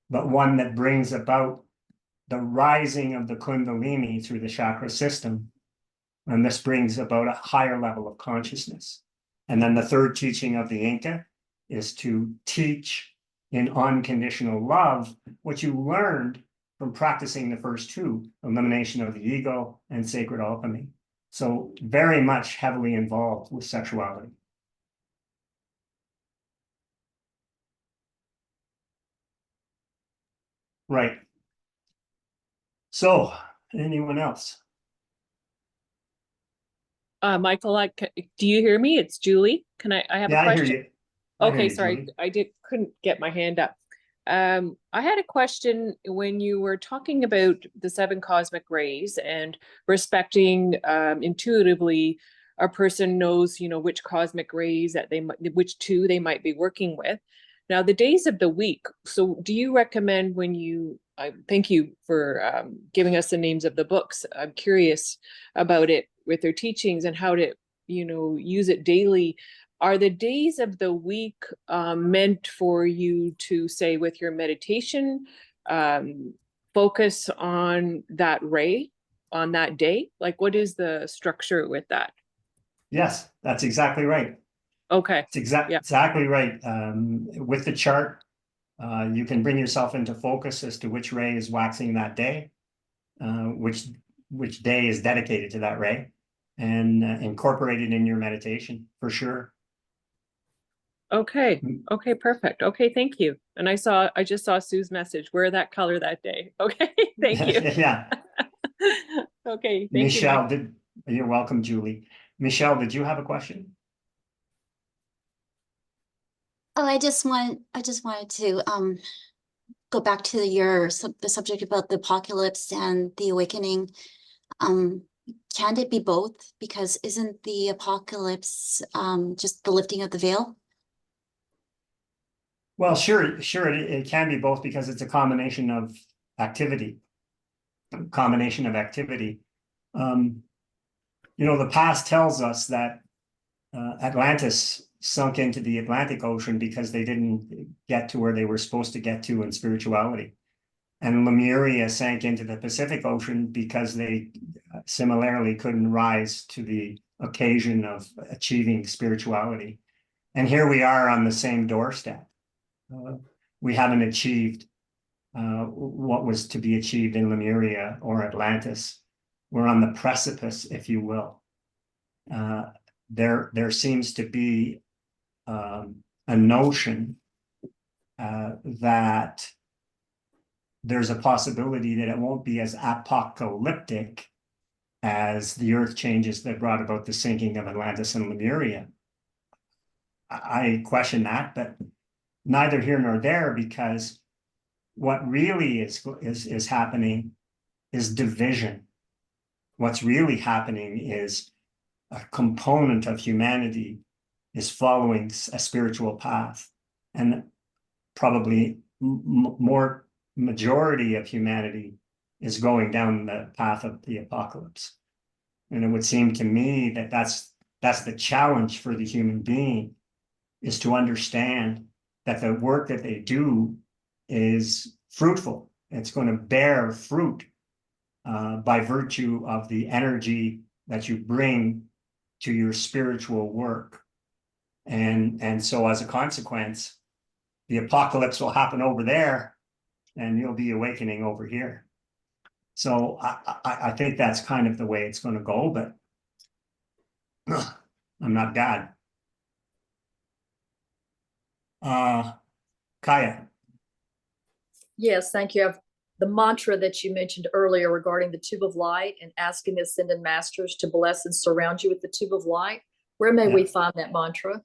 but one that brings about the rising of the kundalini through the chakra system. And this brings about a higher level of consciousness. And then the third teaching of the Inca is to teach in unconditional love what you learned from practicing the first two, elimination of the ego and sacred alchemy. So very much heavily involved with sexuality. Right. So, anyone else? Michael, do you hear me? It's Julie. I have a Yeah, I hear question? you. I hear Okay, you, sorry, Julie. I couldn't get my hand up. I had a question when you were talking about the seven cosmic rays and respecting intuitively a person knows, which cosmic rays that which two they might be working with. Now, the days of the week. So do you recommend when thank you for giving us the names of the books. I'm curious about it with their teachings and how to, use it daily. Are the days of the week meant for you to say with your meditation, focus on that ray on that day? Like, what is the structure with that? Yes, that's exactly right. Okay. It's Yeah. exactly right. With the chart, you can bring yourself into focus as to which ray is waxing that day, which day is dedicated to that ray, and incorporate it in your meditation for sure. Okay. Okay, perfect. Okay, thank you. And I just saw Sue's message. Wear that color that day. Okay, thank you. Yeah. Okay, thank Michelle, you. you're welcome, Julie. Michelle, did you have a question? Oh, I just wanted to go back to the subject about the apocalypse and the awakening. Can it be both? Because isn't the apocalypse just the lifting of the veil? Well, sure, it can be both because it's a combination of activity. The past tells us that Atlantis sunk into the Atlantic Ocean because they didn't get to where they were supposed to get to in spirituality. And Lemuria sank into the Pacific Ocean because they similarly couldn't rise to the occasion of achieving spirituality. And here we are on the same doorstep. We haven't achieved what was to be achieved in Lemuria or Atlantis. We're on the precipice, if you will. There seems to be a notion that there's a possibility that it won't be as apocalyptic as the earth changes that brought about the sinking of Atlantis and Lemuria. I question that, but neither here nor there, because what really is happening is division. What's really happening is a component of humanity is following a spiritual path, and probably more majority of humanity is going down the path of the apocalypse. And it would seem to me that that's the challenge for the human being, is to understand that the work that they do is fruitful. It's going to bear fruit by virtue of the energy that you bring to your spiritual work. And so as a consequence, the apocalypse will happen over there and you'll be awakening over here. So I think that's kind of the way it's going to go, but I'm not God. Kaya. Yes, thank you. The mantra that you mentioned earlier regarding the tube of light and asking the ascended masters to bless and surround you with the tube of light, where may we find that mantra?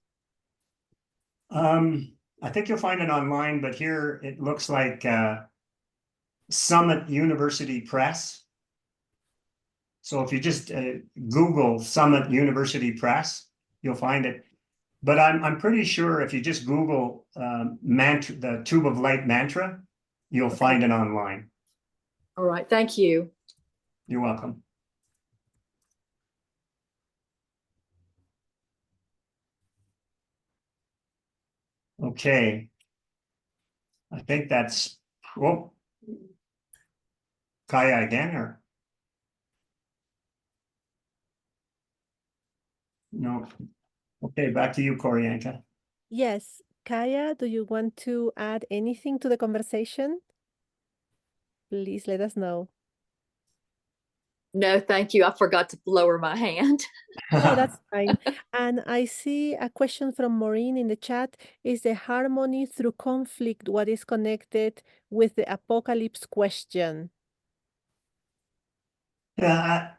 I think you'll find it online, but here it looks like Summit University Press. So if you just Google Summit University Press, you'll find it. But I'm pretty sure if you just Google mantra, the Tube of Light mantra, you'll find it online. All right, thank you. You're welcome. Okay. I think that's, well, Kaya again, or? No. Okay, back to you, Koryanka. Yes, Kaya, do you want to add anything to the conversation? Please let us know. No, thank you. I forgot to lower my hand. No, that's fine. And I see a question from Maureen in the chat. Is the harmony through conflict what is connected with the apocalypse question? Yeah,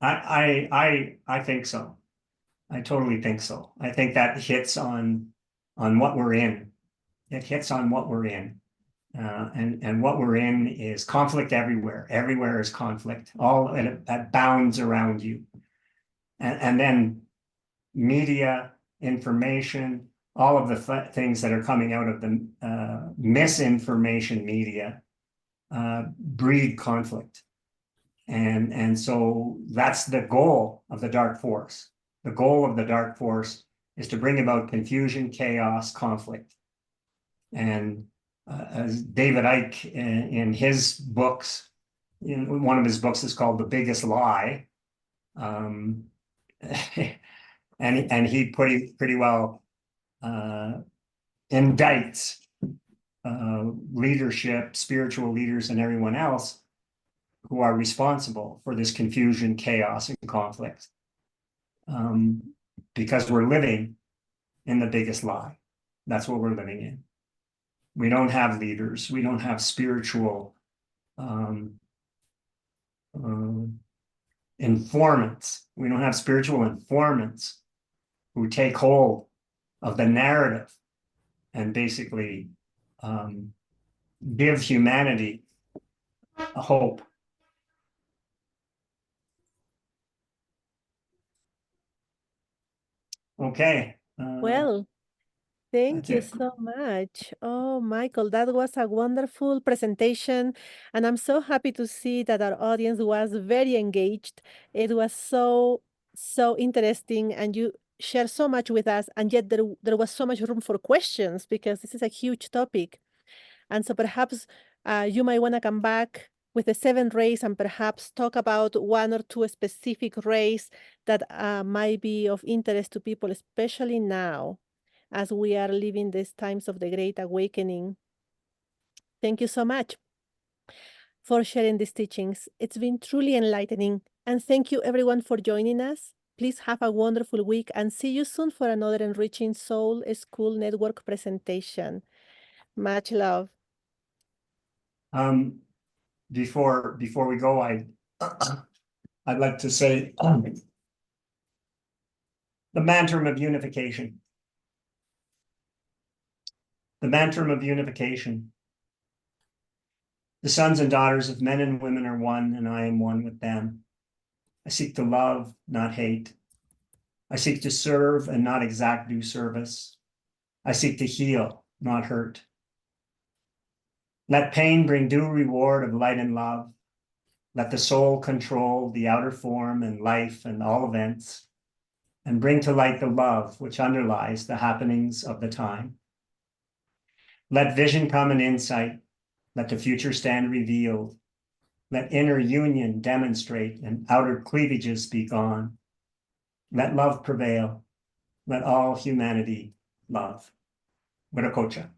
I think so. I totally think so. I think that hits on what we're in. It hits on what we're in. And what we're in is conflict everywhere. Everywhere is conflict. All that bounds around you. And then media, information, all of the things that are coming out of the misinformation media breed conflict. And so that's the goal of the dark force. The goal of the dark force is to bring about confusion, chaos, conflict. And as David Icke in his books, one of his books is called The Biggest Lie. And he pretty well indicts leadership, spiritual leaders, and everyone else who are responsible for this confusion, chaos, and conflict. Because we're living in the biggest lie. That's what we're living in. We don't have leaders. We don't have spiritual informants. We don't have spiritual informants who take hold of the narrative and basically give humanity a hope. Okay. Well, thank you that's it. so much. Oh, Michael, that was a wonderful presentation. And I'm so happy to see that our audience was very engaged. It was so interesting. And you shared so much with us. And yet there was so much room for questions because this is a huge topic. And so perhaps you might want to come back with the 7th race and perhaps talk about 1 or 2 specific rays that might be of interest to people, especially now as we are living these times of the Great Awakening. Thank you so much for sharing these teachings. It's been truly enlightening. And thank you everyone for joining us. Please have a wonderful week and see you soon for another enriching Soul School Network presentation. Much love. Before we go, I'd like to say the mantra of unification. The mantra of unification. The sons and daughters of men and women are one, and I am one with them. I seek to love, not hate. I seek to serve and not exact due service. I seek to heal, not hurt. Let pain bring due reward of light and love. Let the soul control the outer form and life and all events, and bring to light the love which underlies the happenings of the time. Let vision come and insight. Let the future stand revealed. Let inner union demonstrate and outer cleavages be gone. Let love prevail. Let all humanity love. Viracocha.